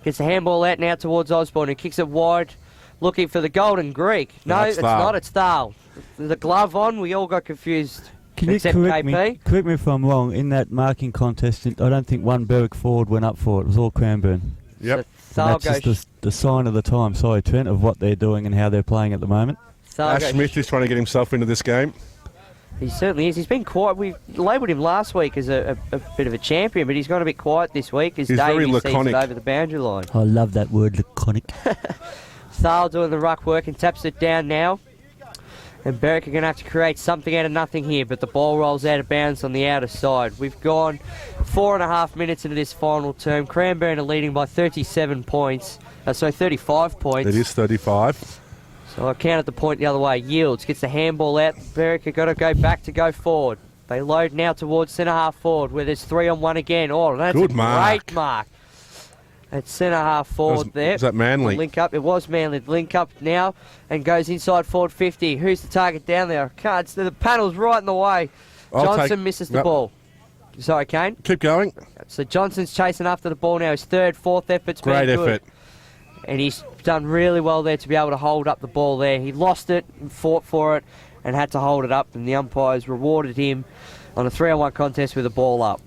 Gets the handball out and out towards Osborne, who kicks it wide, looking for the Golden Greek. No, it's not. It's Thal. The glove on, we all got confused. Can you except correct KP. correct me if I'm wrong, in that marking contest, I don't think one Berwick forward went up for it. It was all Cranbourne. Yep. So Thal And that's just the sign of the time, sorry Trent, of what they're doing and how they're playing at the moment. Ash Smith is trying to get himself into this game. He certainly is. He's been quiet. We labelled him last week as a bit of a champion, but he's gone a bit quiet this week as He's very Davey sees laconic. it over the boundary line. I love that word, laconic. Thal doing the ruck work and taps it down now. And Berwick are going to have to create something out of nothing here, but the ball rolls out of bounds on the outer side. We've gone 4.5 minutes into this final term. Cranbourne are leading by 35 points. It is 35. So I counted the point the other way. Yields gets the handball out. Berwick have got to go back to go forward. They load now towards centre half forward where there's 3-on-1 again. Oh, that's Good a mark. great mark. At centre half forward there. Was that Manly? Link up. It was Manly. Link up now and goes inside forward 50. Who's the target down there? I can't. The panel's right in the way. Johnson misses the ball. Sorry, Kane. Keep going. So Johnson's chasing after the ball now. His third, fourth effort's been Great good. effort. And he's done really well there to be able to hold up the ball there. He lost it and fought for it and had to hold it up, and the umpires rewarded him on a 3-on-1 contest with the ball up.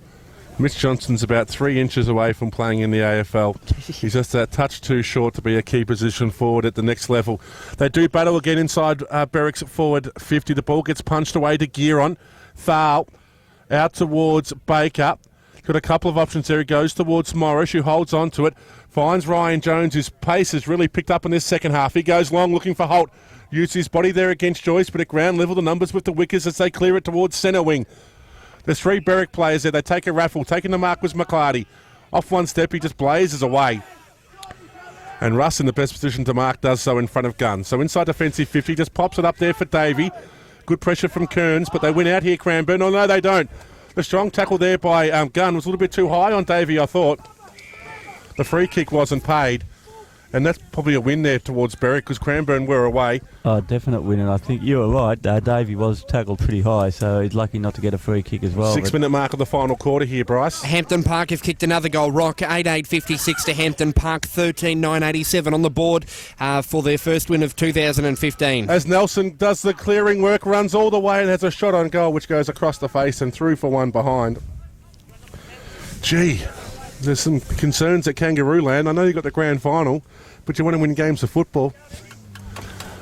Mitch Johnson's about 3 inches away from playing in the AFL. He's just that touch too short to be a key position forward at the next level. They do battle again inside Berwick's forward 50. The ball gets punched away to Gearon. Thal out towards Baker. Got a couple of options there. He goes towards Morris, who holds on to it. Finds Ryan Jones, whose pace has really picked up in this second half. He goes long looking for Holt. Uses his body there against Joyce, but at ground level the numbers with the Wickers as they clear it towards centre wing. There's 3 Berwick players there. They take a raffle. Taking the mark was McClarty. Off one step, he just blazes away. And Russ in the best position to mark does so in front of Gunn. So inside defensive 50, just pops it up there for Davey. Good pressure from Kearns, but they win out here, Cranbourne. Oh, no, they don't. The strong tackle there by Gunn was a little bit too high on Davey, I thought. The free kick wasn't paid. And that's probably a win there towards Berwick because Cranbourne were away. Oh, definite win, and I think you were right. Davey was tackled pretty high, so he's lucky not to get a free kick as well. 6-minute mark of the final quarter here, Bryce. Hampton Park have kicked another goal. Rock 8-8-56 to Hampton Park, 13-9-87 on the board for their first win of 2015. As Nelson does the clearing work, runs all the way and has a shot on goal which goes across the face and through for one behind. Gee, there's some concerns at Kangaroo Land. I know you got the grand final, but you want to win games of football.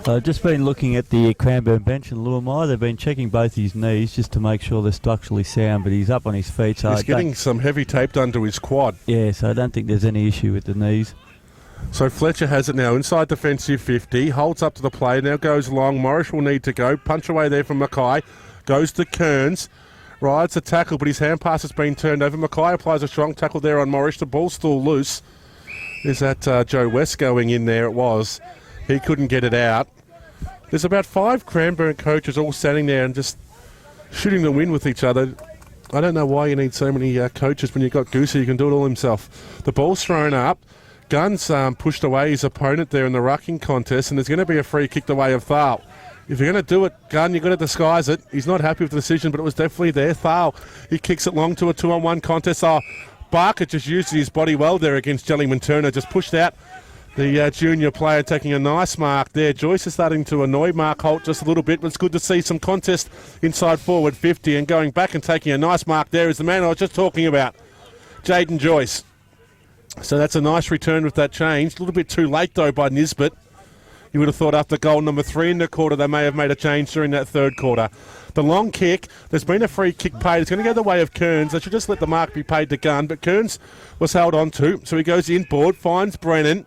I've just been looking at the Cranbourne bench and Luamai. They've been checking both his knees just to make sure they're structurally sound, but he's up on his feet. So He's getting some heavy tape done to his quad. Yeah, so I don't think there's any issue with the knees. So Fletcher has it now inside defensive 50, holds up to the play, now goes long. Morris will need to go. Punch away there from Mackay. Goes to Kearns. Rides the tackle, but his hand pass has been turned over. Mackay applies a strong tackle there on Morris. The ball's still loose. Is that Joe West going in there? It was. He couldn't get it out. There's about 5 Cranbourne coaches all standing there and just shooting the wind with each other. I don't know why you need so many coaches when you've got Goosey. You can do it all himself. The ball's thrown up. Gunn's pushed away his opponent there in the rucking contest, and there's going to be a free kick the way of Thal. If you're going to do it, Gunn, you've got to disguise it. He's not happy with the decision, but it was definitely there. Thal, he kicks it long to a 2-on-1 contest. Barker just used his body well there against Jellyman Turner, just pushed out the junior player, taking a nice mark there. Joyce is starting to annoy Mark Holt just a little bit, but it's good to see some contest inside forward 50, and going back and taking a nice mark there is the man I was just talking about, Jaden Joyce. So that's a nice return with that change. A little bit too late, though, by Nisbet. You would have thought after goal number 3 in the quarter, they may have made a change during that third quarter. The long kick, there's been a free kick paid. It's going to go the way of Kearns. They should just let the mark be paid to Gunn, but Kearns was held on to, so he goes inboard, finds Brennan.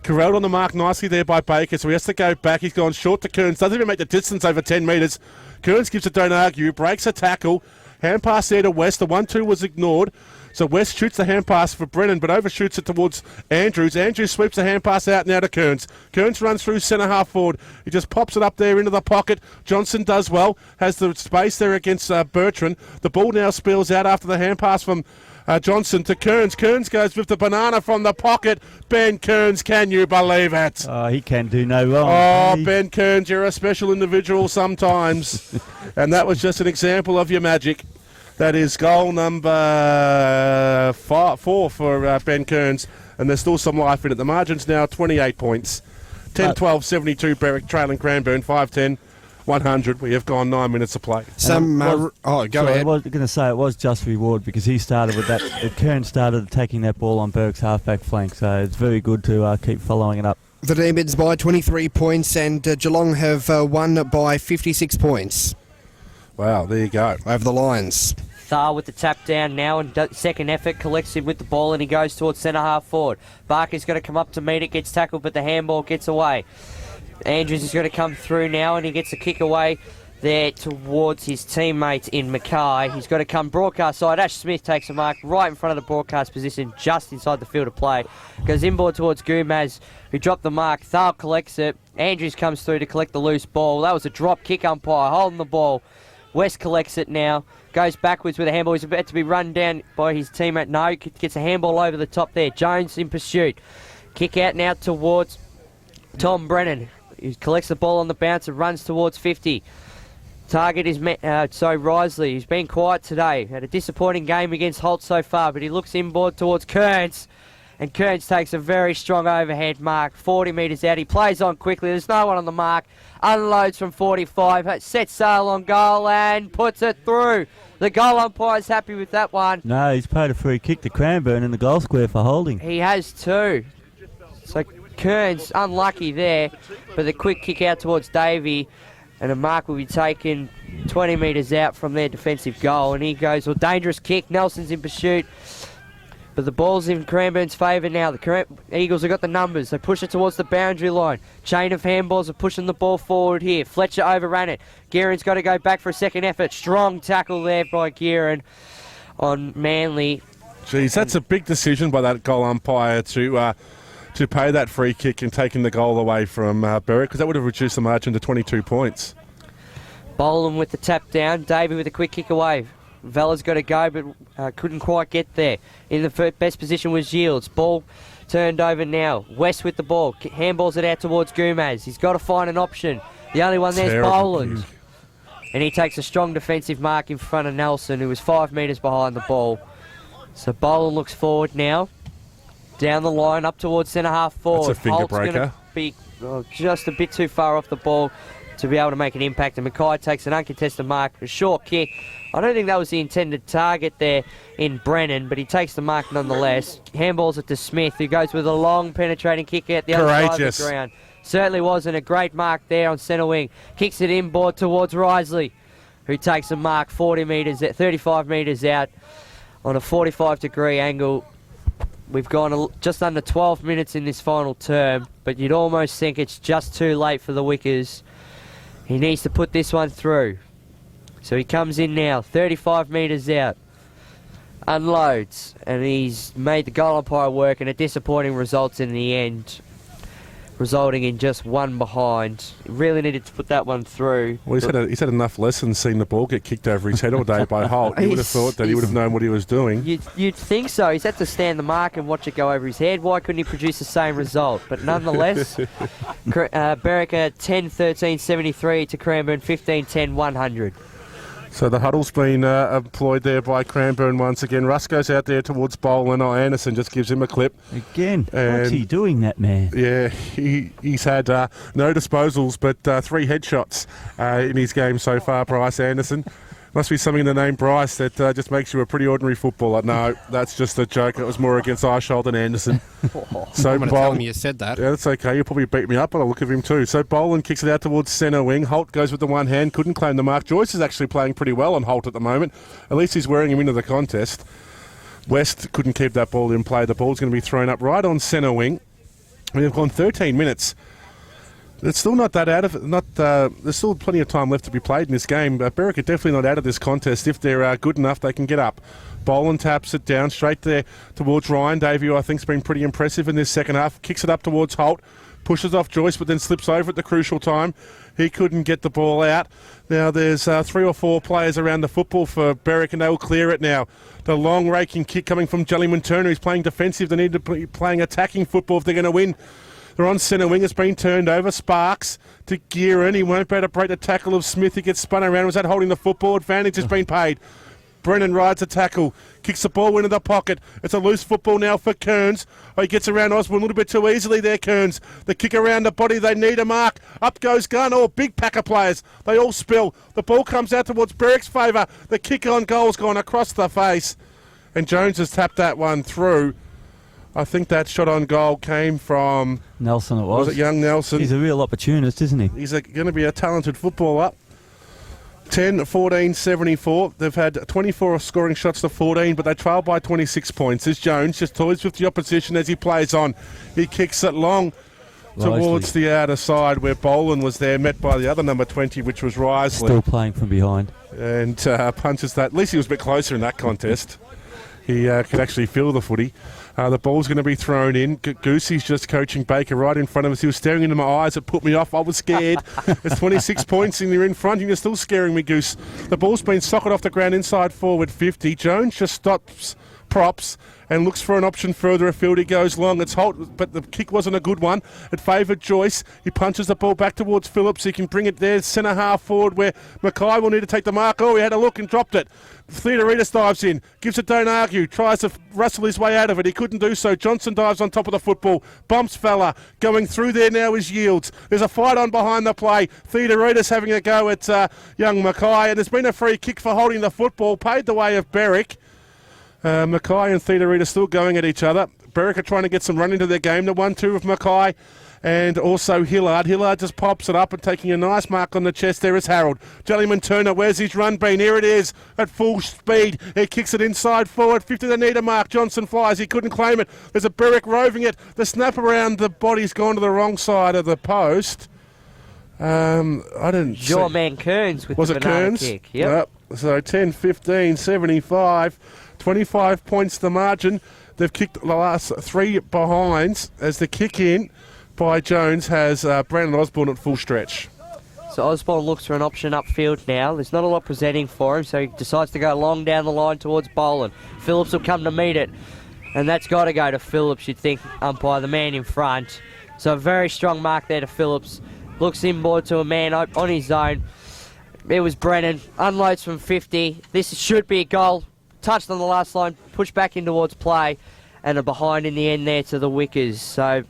Corralled on the mark nicely there by Baker, so he has to go back. He's gone short to Kearns. Doesn't even make the distance over 10 metres. Kearns gives a don't argue, breaks a tackle. Hand pass there to West. The 1-2 was ignored. So West shoots the hand pass for Brennan, but overshoots it towards Andrews. Andrews sweeps the hand pass out now to Kearns. Kearns runs through centre half forward. He just pops it up there into the pocket. Johnson does well. Has the space there against Bertrand. The ball now spills out after the hand pass from Johnson to Kearns. Kearns goes with the banana from the pocket. Ben Kearns, can you believe it? Oh, he can do no wrong. Oh, Ben Kearns, you're a special individual sometimes. And that was just an example of your magic. That is goal number 4 for Ben Kearns, and there's still some life in it. The margin's now 28 points. 10-12-72 Berwick trailing Cranbourne, 5-10. 100. We have gone 9 minutes of play. Go ahead. I was going to say it was just reward because he started with that. Kearns started attacking that ball on Berwick's halfback flank, so it's very good to keep following it up. The Demons by 23 points, and Geelong have won by 56 points. Wow, there you go. Over the Lions. Thal with the tap down now, and second effort collects him with the ball, and he goes towards centre half forward. Barker's going to come up to meet it, gets tackled, but the handball gets away. Andrews is going to come through now, and he gets a kick away there towards his teammate in Mackay. He's got to come broadcast side. Ash Smith takes a mark right in front of the broadcast position, just inside the field of play. Goes inboard towards Gumaz, who dropped the mark. Thal collects it. Andrews comes through to collect the loose ball. That was a drop kick umpire holding the ball. West collects it now, goes backwards with a handball. He's about to be run down by his teammate. No, gets a handball over the top there. Jones in pursuit. Kick out now towards Tom Brennan. He collects the ball on the bounce and runs towards 50. Target is Risley. He's been quiet today. Had a disappointing game against Holt so far, but he looks inboard towards Kearns. And Kearns takes a very strong overhead mark, 40 metres out. He plays on quickly. There's no one on the mark. Unloads from 45. Sets sail on goal and puts it through. The goal umpire's happy with that one. No, he's paid a free kick to Cranbourne in the goal square for holding. He has too. So Kearns unlucky there, but the quick kick out towards Davey, and a mark will be taken 20 metres out from their defensive goal. And he goes, well, dangerous kick. Nelson's in pursuit. But the ball's in Cranbourne's favour now. The Eagles have got the numbers. They push it towards the boundary line. Chain of handballs are pushing the ball forward here. Fletcher overran it. Guerin's got to go back for a second effort. Strong tackle there by Guerin on Manly. Geez, that's a big decision by that goal umpire to pay that free kick and taking the goal away from Berwick, because that would have reduced the margin to 22 points. Boland with the tap down. Davey with a quick kick away. Vella's got to go, but couldn't quite get there. In the best position was Yields. Ball turned over now. West with the ball. Handballs it out towards Gumaz. He's got to find an option. The only one there's Boland. And he takes a strong defensive mark in front of Nelson, who was 5 metres behind the ball. So Boland looks forward now. Down the line, up towards centre half forward. That's a finger breaker. Going to be just a bit too far off the ball to be able to make an impact. And Mackay takes an uncontested mark. A short kick. I don't think that was the intended target there in Brennan, but he takes the mark nonetheless. Handballs it to Smith, who goes with a long penetrating kick out the other side of the ground. Certainly wasn't a great mark there on centre wing. Kicks it inboard towards Risley, who takes a mark 35 metres out on a 45-degree angle. We've gone just under 12 minutes in this final term, but you'd almost think it's just too late for the Wickers. He needs to put this one through. So he comes in now, 35 metres out, unloads, and he's made the goal umpire work, and a disappointing result in the end. resulting in just one behind. Really needed to put that one through. Well, he's had enough lessons seeing the ball get kicked over his head all day by Holt. You would have thought that he would have known what he was doing. You'd think so. He's had to stand the mark and watch it go over his head. Why couldn't he produce the same result? But nonetheless, Berwick 10-13-73 to Cranbourne 15-10-100. So the huddle's been employed there by Cranbourne once again. Russ goes out there towards Boland. Anderson just gives him a clip. Again, what's he doing, that man? Yeah, he's had no disposals but 3 headshots in his game so far, Bryce Anderson. Must be something in the name Bryce that just makes you a pretty ordinary footballer. No, that's just a joke. It was more against Eichhold than Anderson. So I'm going to tell him you said that. Yeah, that's okay. You'll probably beat me up, but I'll look at him too. So Boland kicks it out towards centre wing. Holt goes with the one hand. Couldn't claim the mark. Joyce is actually playing pretty well on Holt at the moment. At least he's wearing him into the contest. West couldn't keep that ball in play. The ball's going to be thrown up right on centre wing. We've gone 13 minutes. It's still not that out of it. There's still plenty of time left to be played in this game. Berwick are definitely not out of this contest. If they're good enough, they can get up. Boland taps it down straight there towards Ryan Davey, who I think's been pretty impressive in this second half. Kicks it up towards Holt, pushes off Joyce, but then slips over at the crucial time. He couldn't get the ball out. Now there's 3 or 4 players around the football for Berwick, and they will clear it now. The long raking kick coming from Jellyman Turner. He's playing defensive. They need to be playing attacking football if they're going to win. They're on centre wing. It's been turned over. Sparks to Gearin. He won't be able to break the tackle of Smith. He gets spun around. Was that holding the football? Advantage has been paid. Brennan rides a tackle. Kicks the ball into the pocket. It's a loose football now for Kearns. Oh, he gets around Osborne a little bit too easily there, Kearns. The kick around the body. They need a mark. Up goes Gunn. Oh, big pack of players. They all spill. The ball comes out towards Berwick's favour. The kick on goal's gone across the face. And Jones has tapped that one through. I think that shot on goal came from... Nelson it was. Was it young Nelson? He's a real opportunist, isn't he? He's going to be a talented footballer. 10-14-74. They've had 24 scoring shots to 14, but they trail by 26 points. As Jones just toys with the opposition as he plays on. He kicks it long towards the outer side where Boland was there, met by the other number 20, which was Risley. Still playing from behind. And punches that. At least he was a bit closer in that contest. He could actually feel the footy. The ball's going to be thrown in. Goosey's just coaching Baker right in front of us. He was staring into my eyes. It put me off. I was scared. It's 26 points and you're in front and you're still scaring me, Goose. The ball's been socked off the ground inside forward 50. Jones just stops, props, and looks for an option further afield. He goes long. It's Holt, but the kick wasn't a good one. It favoured Joyce. He punches the ball back towards Phillips. He can bring it there, centre half forward where Mackay will need to take the mark. Oh, he had a look and dropped it. Theodoritis dives in, gives it don't argue, tries to wrestle his way out of it. He couldn't do so. Johnson dives on top of the football. Bumps fella. Going through there now is Yields. There's a fight on behind the play. Theodoritis having a go at young Mackay. And there's been a free kick for holding the football. Paid the way of Berwick. Mackay and Theodoritis still going at each other. Berwick are trying to get some run into their game. The 1-2 of Mackay. And also Hillard. Hillard just pops it up and taking a nice mark on the chest. There is Harold. Jellyman Turner, where's his run been? Here it is at full speed. He kicks it inside forward. 50 they need a mark. Johnson flies. He couldn't claim it. There's a Berwick roving it. The snap around the body's gone to the wrong side of the post. I didn't Your man Kearns with was the it banana Kearns? kick. Yep. So 10-15-75. 25 points the margin. They've kicked the last 3 behinds as the kick in by Jones has Brandon Osborne at full stretch. So Osborne looks for an option upfield now. There's not a lot presenting for him, so he decides to go long down the line towards Boland. Phillips will come to meet it, and that's got to go to Phillips, you'd think, umpire, the man in front. So a very strong mark there to Phillips. Looks inboard to a man on his own. It was Brennan. Unloads from 50. This should be a goal. Touched on the last line, pushed back in towards play, and a behind in the end there to the Wickers. So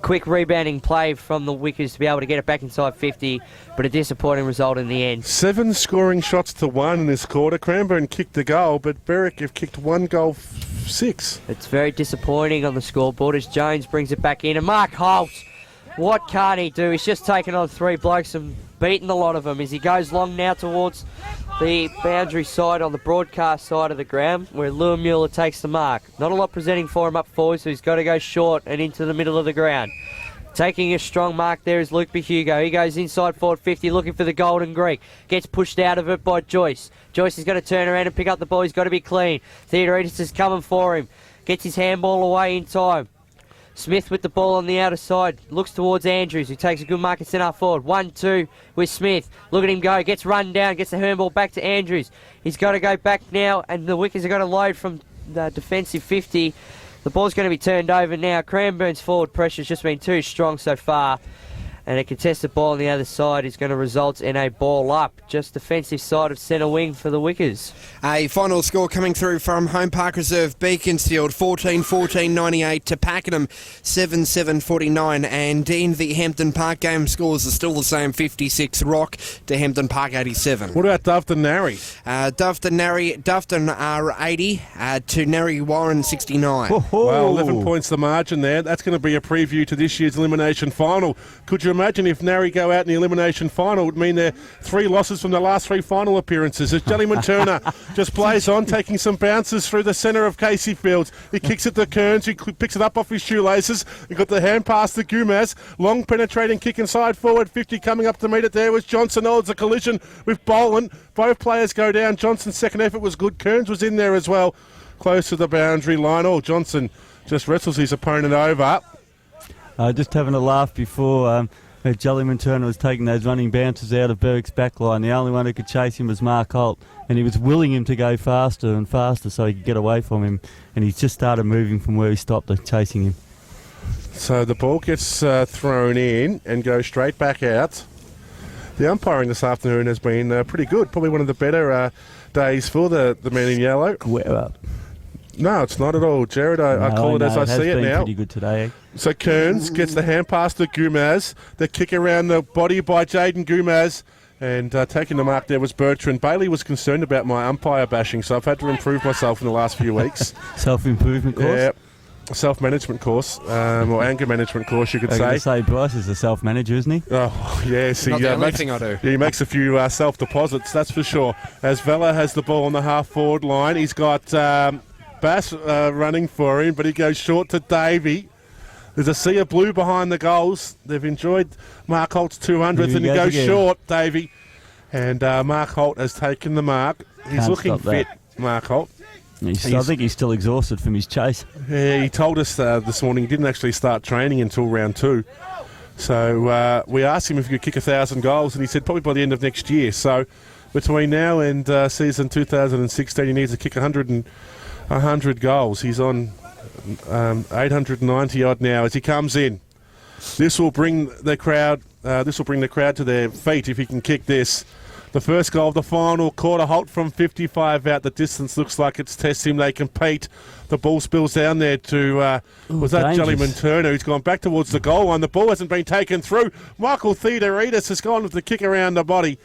quick rebounding play from the Wickers to be able to get it back inside 50, but a disappointing result in the end. 7 scoring shots to 1 in this quarter. Cranbourne kicked the goal, but Berwick have kicked 1 goal, 6. It's very disappointing on the scoreboard as Jones brings it back in. And Mark Holt, what can't he do? He's just taken on 3 blokes and beaten a lot of them as he goes long now towards the boundary side on the broadcast side of the ground where Mueller takes the mark. Not a lot presenting for him up forward, so he's got to go short and into the middle of the ground. Taking a strong mark there is Luke Behugo. He goes inside forward 50 looking for the Golden Greek. Gets pushed out of it by Joyce. Joyce is going to turn around and pick up the ball. He's got to be clean. Theodoritis is coming for him. Gets his handball away in time. Smith with the ball on the outer side, looks towards Andrews, who takes a good mark at centre forward. 1-2 with Smith. Look at him go, gets run down, gets the handball back to Andrews. He's got to go back now, and the Wickers are going to load from the defensive 50. The ball's going to be turned over now. Cranbourne's forward pressure's just been too strong so far. And a contested ball on the other side is going to result in a ball up. Just defensive side of centre wing for the Wickers. A final score coming through from Home Park Reserve Beaconsfield, 14-14-98 to Pakenham, 7-7-49. And in the Hampton Park game, scores are still the same, 56 Rock to Hampton Park 87. What about Doveton Narry? Doveton are 80 to Narry Warren 69. Well, 11 points the margin there. That's going to be a preview to this year's elimination final. Could you imagine if Narry go out in the elimination final? It would mean they're 3 losses from the last 3 final appearances. As Jellyman Turner just plays on, taking some bounces through the centre of Casey Fields. He kicks it to Kearns, who picks it up off his shoelaces. He got the hand pass to Gumaz. Long penetrating kick inside forward 50, coming up to meet it there was Johnson. Oh, it's a collision with Boland. Both players go down. Johnson's second effort was good. Kearns was in there as well, close to the boundary line. Oh, Johnson just wrestles his opponent over. Just having a laugh before Jellyman Turner was taking those running bounces out of Berwick's backline. The only one who could chase him was Mark Holt, and he was willing him to go faster and faster so he could get away from him, and he just started moving from where he stopped chasing him. So the ball gets thrown in and goes straight back out. The umpiring this afternoon has been pretty good. Probably one of the better days for the man in yellow. No, it's not at all, Jared. I call it as I see it now. Pretty good today. So Kearns gets the hand pass to Gumaz. The kick around the body by Jaden Gumaz. And taking the mark there was Bertrand. Bailey was concerned about my umpire bashing, so I've had to improve myself in the last few weeks. Self-improvement course? Yeah. Self-management course, or anger management course, you could say. Say Bryce is a self-manager, isn't he? Oh, yes. Not the only thing I do. He makes a few self-deposits, that's for sure. As Vella has the ball on the half-forward line, he's got Bass running for him, but he goes short to Davey. There's a sea of blue behind the goals. They've enjoyed Mark Holt's 200th, and he goes short, Davey. And Mark Holt has taken the mark. He's looking fit, Mark Holt. I think he's still exhausted from his chase. Yeah, he told us this morning he didn't actually start training until round 2. So we asked him if he could kick 1,000 goals, and he said probably by the end of next year. So between now and season 2016, he needs to kick 100 goals. He's on 890 odd now as he comes in. This will bring the crowd. To their feet if he can kick this. The first goal of the final quarter. Holt from 55 out. The distance looks like it's test him. They compete. The ball spills down there to was that Jellyman Turner, who's gone back towards the goal line. The ball hasn't been taken through. Michael Theodoridis has gone with the kick around the body,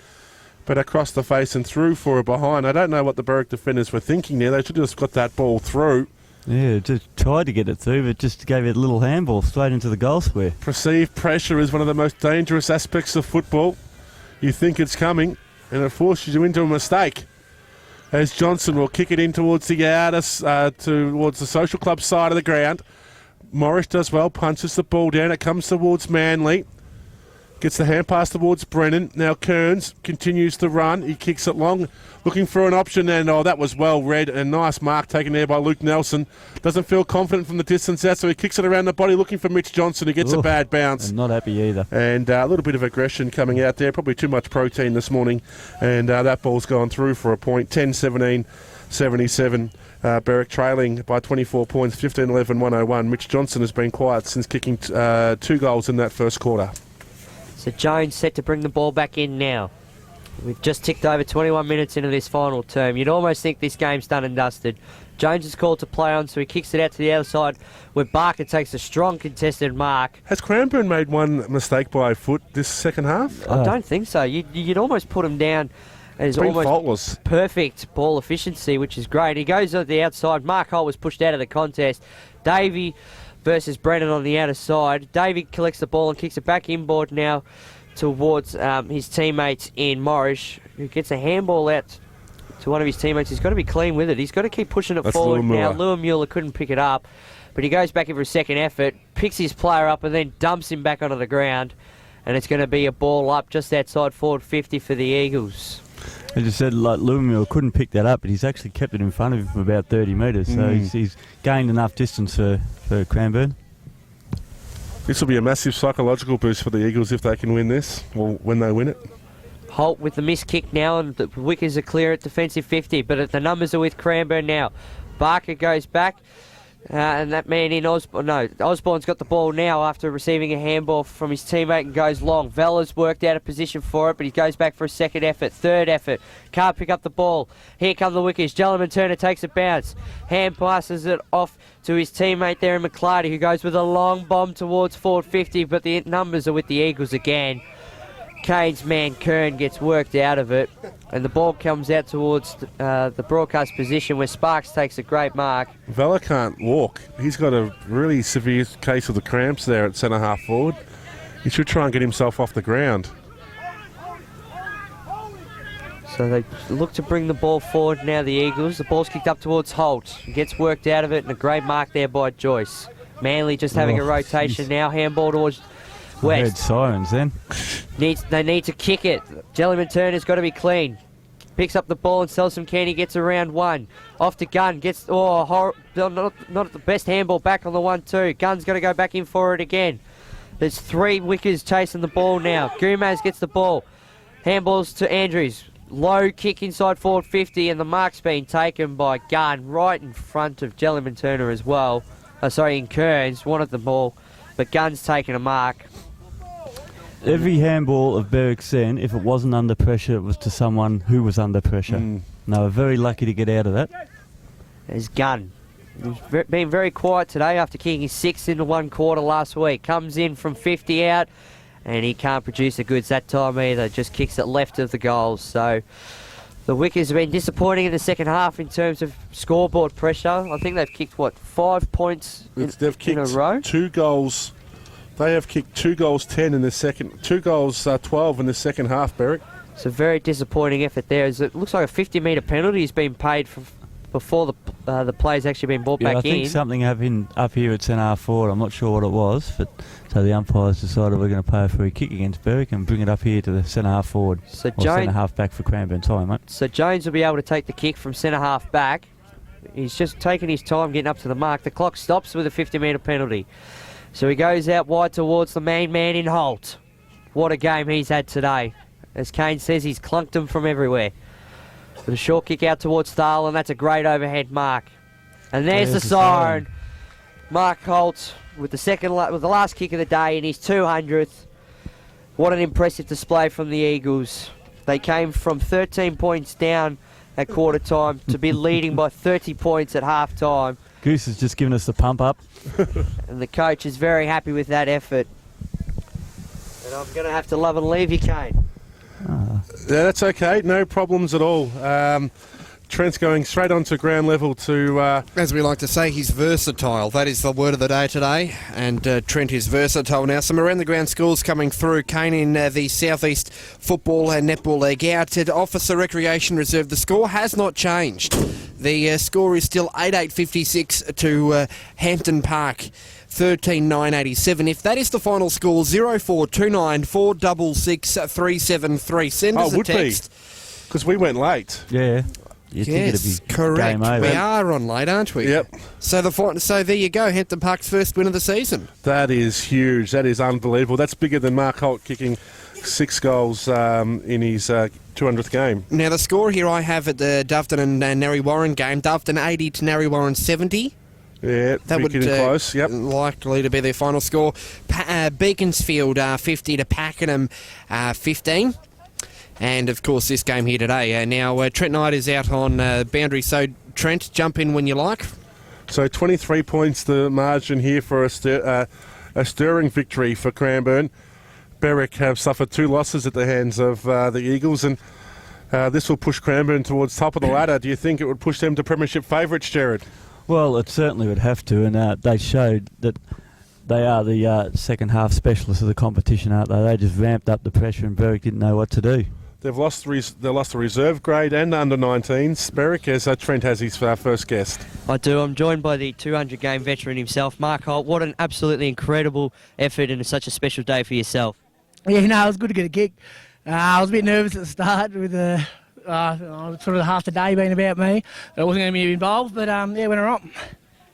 but across the face and through for a behind. I don't know what the Berwick defenders were thinking there. They should have just got that ball through. Yeah, just tried to get it through, but just gave it a little handball straight into the goal square. Perceived pressure is one of the most dangerous aspects of football. You think it's coming, and it forces you into a mistake. As Johnson will kick it in towards the outer, towards the social club side of the ground. Morris does well, punches the ball down. It comes towards Manly. Gets the hand pass towards Brennan. Now Kearns continues to run. He kicks it long, looking for an option, and that was well read. And nice mark taken there by Luke Nelson. Doesn't feel confident from the distance out, so he kicks it around the body, looking for Mitch Johnson, who gets a bad bounce. I'm not happy either. And a little bit of aggression coming out there. Probably too much protein this morning. And that ball's gone through for a point. 10-17-77. Berwick trailing by 24 points, 15-11-101. Mitch Johnson has been quiet since kicking 2 goals in that first quarter. So Jones set to bring the ball back in now. We've just ticked over 21 minutes into this final term. You'd almost think this game's done and dusted. Jones is called to play on, so he kicks it out to the other side where Barker takes a strong contested mark. Has Cranbourne made one mistake by foot this second half? I don't think so. You'd almost put him down as almost faultless. Perfect ball efficiency, which is great. He goes to the outside. Mark Holt was pushed out of the contest. Davey versus Brennan on the outer side. Davey collects the ball and kicks it back inboard now towards his teammates in Morris, who gets a handball out to one of his teammates. He's got to be clean with it. He's got to keep pushing it forward now. Lewis couldn't pick it up, but he goes back in for a second effort, picks his player up and then dumps him back onto the ground, and it's going to be a ball up just outside forward 50 for the Eagles. I just said, like, Lewis couldn't pick that up, but he's actually kept it in front of him for about 30 metres, so he's gained enough distance for Cranbourne. This will be a massive psychological boost for the Eagles if they can win this, or when they win it. Holt with the missed kick now, and the Wickers are clear at defensive 50, but the numbers are with Cranbourne now. Barker goes back, and that man in Osborne's got the ball now after receiving a handball from his teammate and goes long. Vella's worked out a position for it, but he goes back for a second effort, third effort. Can't pick up the ball. Here come the Wickers. Jellerman Turner takes a bounce. Hand passes it off to his teammate there in McClarty, who goes with a long bomb towards forward 50, but the numbers are with the Eagles again. Kane's man Kern gets worked out of it, and the ball comes out towards the broadcast position where Sparks takes a great mark. Vella can't walk. He's got a really severe case of the cramps there at centre half forward. He should try and get himself off the ground. So they look to bring the ball forward now, the Eagles. The ball's kicked up towards Holt. He gets worked out of it, and a great mark there by Joyce. Manly just having a rotation now. Handball towards I heard West. sirens then. They need to kick it. Jellyman Turner's got to be clean. Picks up the ball and sells some candy. Gets around one. Off to Gunn. Gets not the best handball back on the 1-2. Gunn's got to go back in for it again. There's 3 Wickers chasing the ball now. Gumaz gets the ball. Handballs to Andrews. Low kick inside forward 50, and the mark's been taken by Gunn right in front of Jellyman Turner as well. In Kearns wanted the ball, but Gunn's taken a mark. Every handball of Berwick's then, if it wasn't under pressure, it was to someone who was under pressure. And they were very lucky to get out of that. There's Gunn. He's been very quiet today after kicking his 6 in the 1 quarter last week. Comes in from 50 out, and he can't produce the goods that time either. Just kicks it left of the goals. So the Wickers have been disappointing in the second half in terms of scoreboard pressure. I think they've kicked, 5 points They've kicked in a row? 2 goals. They have kicked 2 goals 10 in the second, 2 goals 12 in the second half, Berwick. It's a very disappointing effort there. It looks like a 50-metre penalty has been paid before the play's actually been brought back I think in. something happened up here at centre half forward. I'm not sure what it was, but so the umpires decided we're going to play a free kick against Berwick and bring it up here to the centre half forward. So centre half back for Cranbourne. Sorry, mate. So Jones will be able to take the kick from centre half back. He's just taking his time getting up to the mark. The clock stops with a 50-metre penalty. So he goes out wide towards the main man in Holt. What a game he's had today. As Kane says, he's clunked him from everywhere. With a short kick out towards Tharl, and that's a great overhead mark. And there's the siren. Mark Holt with the last kick of the day in his 200th. What an impressive display from the Eagles. They came from 13 points down at quarter time to be leading by 30 points at half time. Goose has just given us the pump up. And the coach is very happy with that effort. And I'm going to have to love and leave you, Kane. Yeah, that's okay. No problems at all. Trent's going straight onto ground level to... As we like to say, he's versatile. That is the word of the day today. And Trent is versatile now. Some around the ground scores coming through. Kane in the Southeast Football and Netball League out at Officer Recreation Reserve. The score has not changed. The score is still 8-8-56 to Hampton Park. 13-9-87. If that is the final score, 0429 466 373. Send us a text. Because we went late. Yeah. Yes, correct. Game over. We are on late, aren't we? Yep. So there you go. Hampton Park's first win of the season. That is huge. That is unbelievable. That's bigger than Mark Holt kicking 6 goals in his 200th game. Now the score here I have at the Doveton and Narre Warren game. Doveton 80 to Narre Warren 70. Yeah, that would getting close. Yep, likely to be their final score. Beaconsfield 50 to Pakenham 15. And of course this game here today. Now Trent Knight is out on boundary, so Trent, jump in when you like. So 23 points the margin here for a stirring victory for Cranbourne. Berwick have suffered 2 losses at the hands of the Eagles, and this will push Cranbourne towards top of the ladder. Do you think it would push them to premiership favourites, Jared? Well, it certainly would have to, and they showed that they are the second half specialists of the competition, aren't they? They just ramped up the pressure, and Berwick didn't know what to do. They've lost the reserve grade and under 19s. Berwick, as Trent has his first guest. I do. I'm joined by the 200-game veteran himself, Mark Holt. What an absolutely incredible effort and such a special day for yourself. Yeah, no, it was good to get a kick. I was a bit nervous at the start with sort of half the day being about me. I wasn't going to be involved, but yeah, went all right.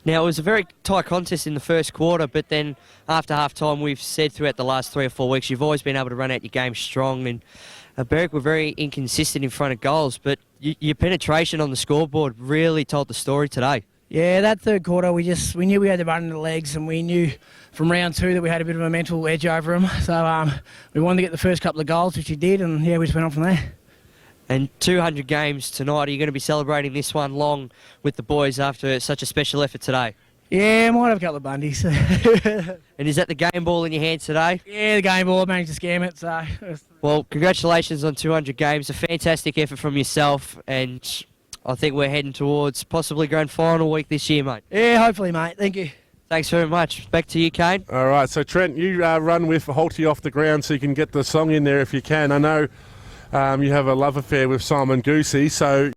Now, it was a very tight contest in the first quarter, but then after half-time, we've said throughout the last 3 or 4 weeks, you've always been able to run out your game strong, and Berwick were very inconsistent in front of goals, but your penetration on the scoreboard really told the story today. Yeah, that third quarter, we knew we had the run in the legs, and we knew from round 2 that we had a bit of a mental edge over them. So we wanted to get the first couple of goals, which we did, and yeah, we just went on from there. And 200 games tonight. Are you going to be celebrating this one long with the boys after such a special effort today? Yeah, might have a couple of bundies. And is that the game ball in your hands today? Yeah, the game ball, managed to scam it. So, Well, congratulations on 200 games. A fantastic effort from yourself, and I think we're heading towards possibly grand final week this year, mate. yeah, hopefully, mate. Thank you. Thanks very much. Back to you, Kane. All right, so Trent, you run with Halty off the ground so you can get the song in there if you can. I know you have a love affair with Simon Goosey, so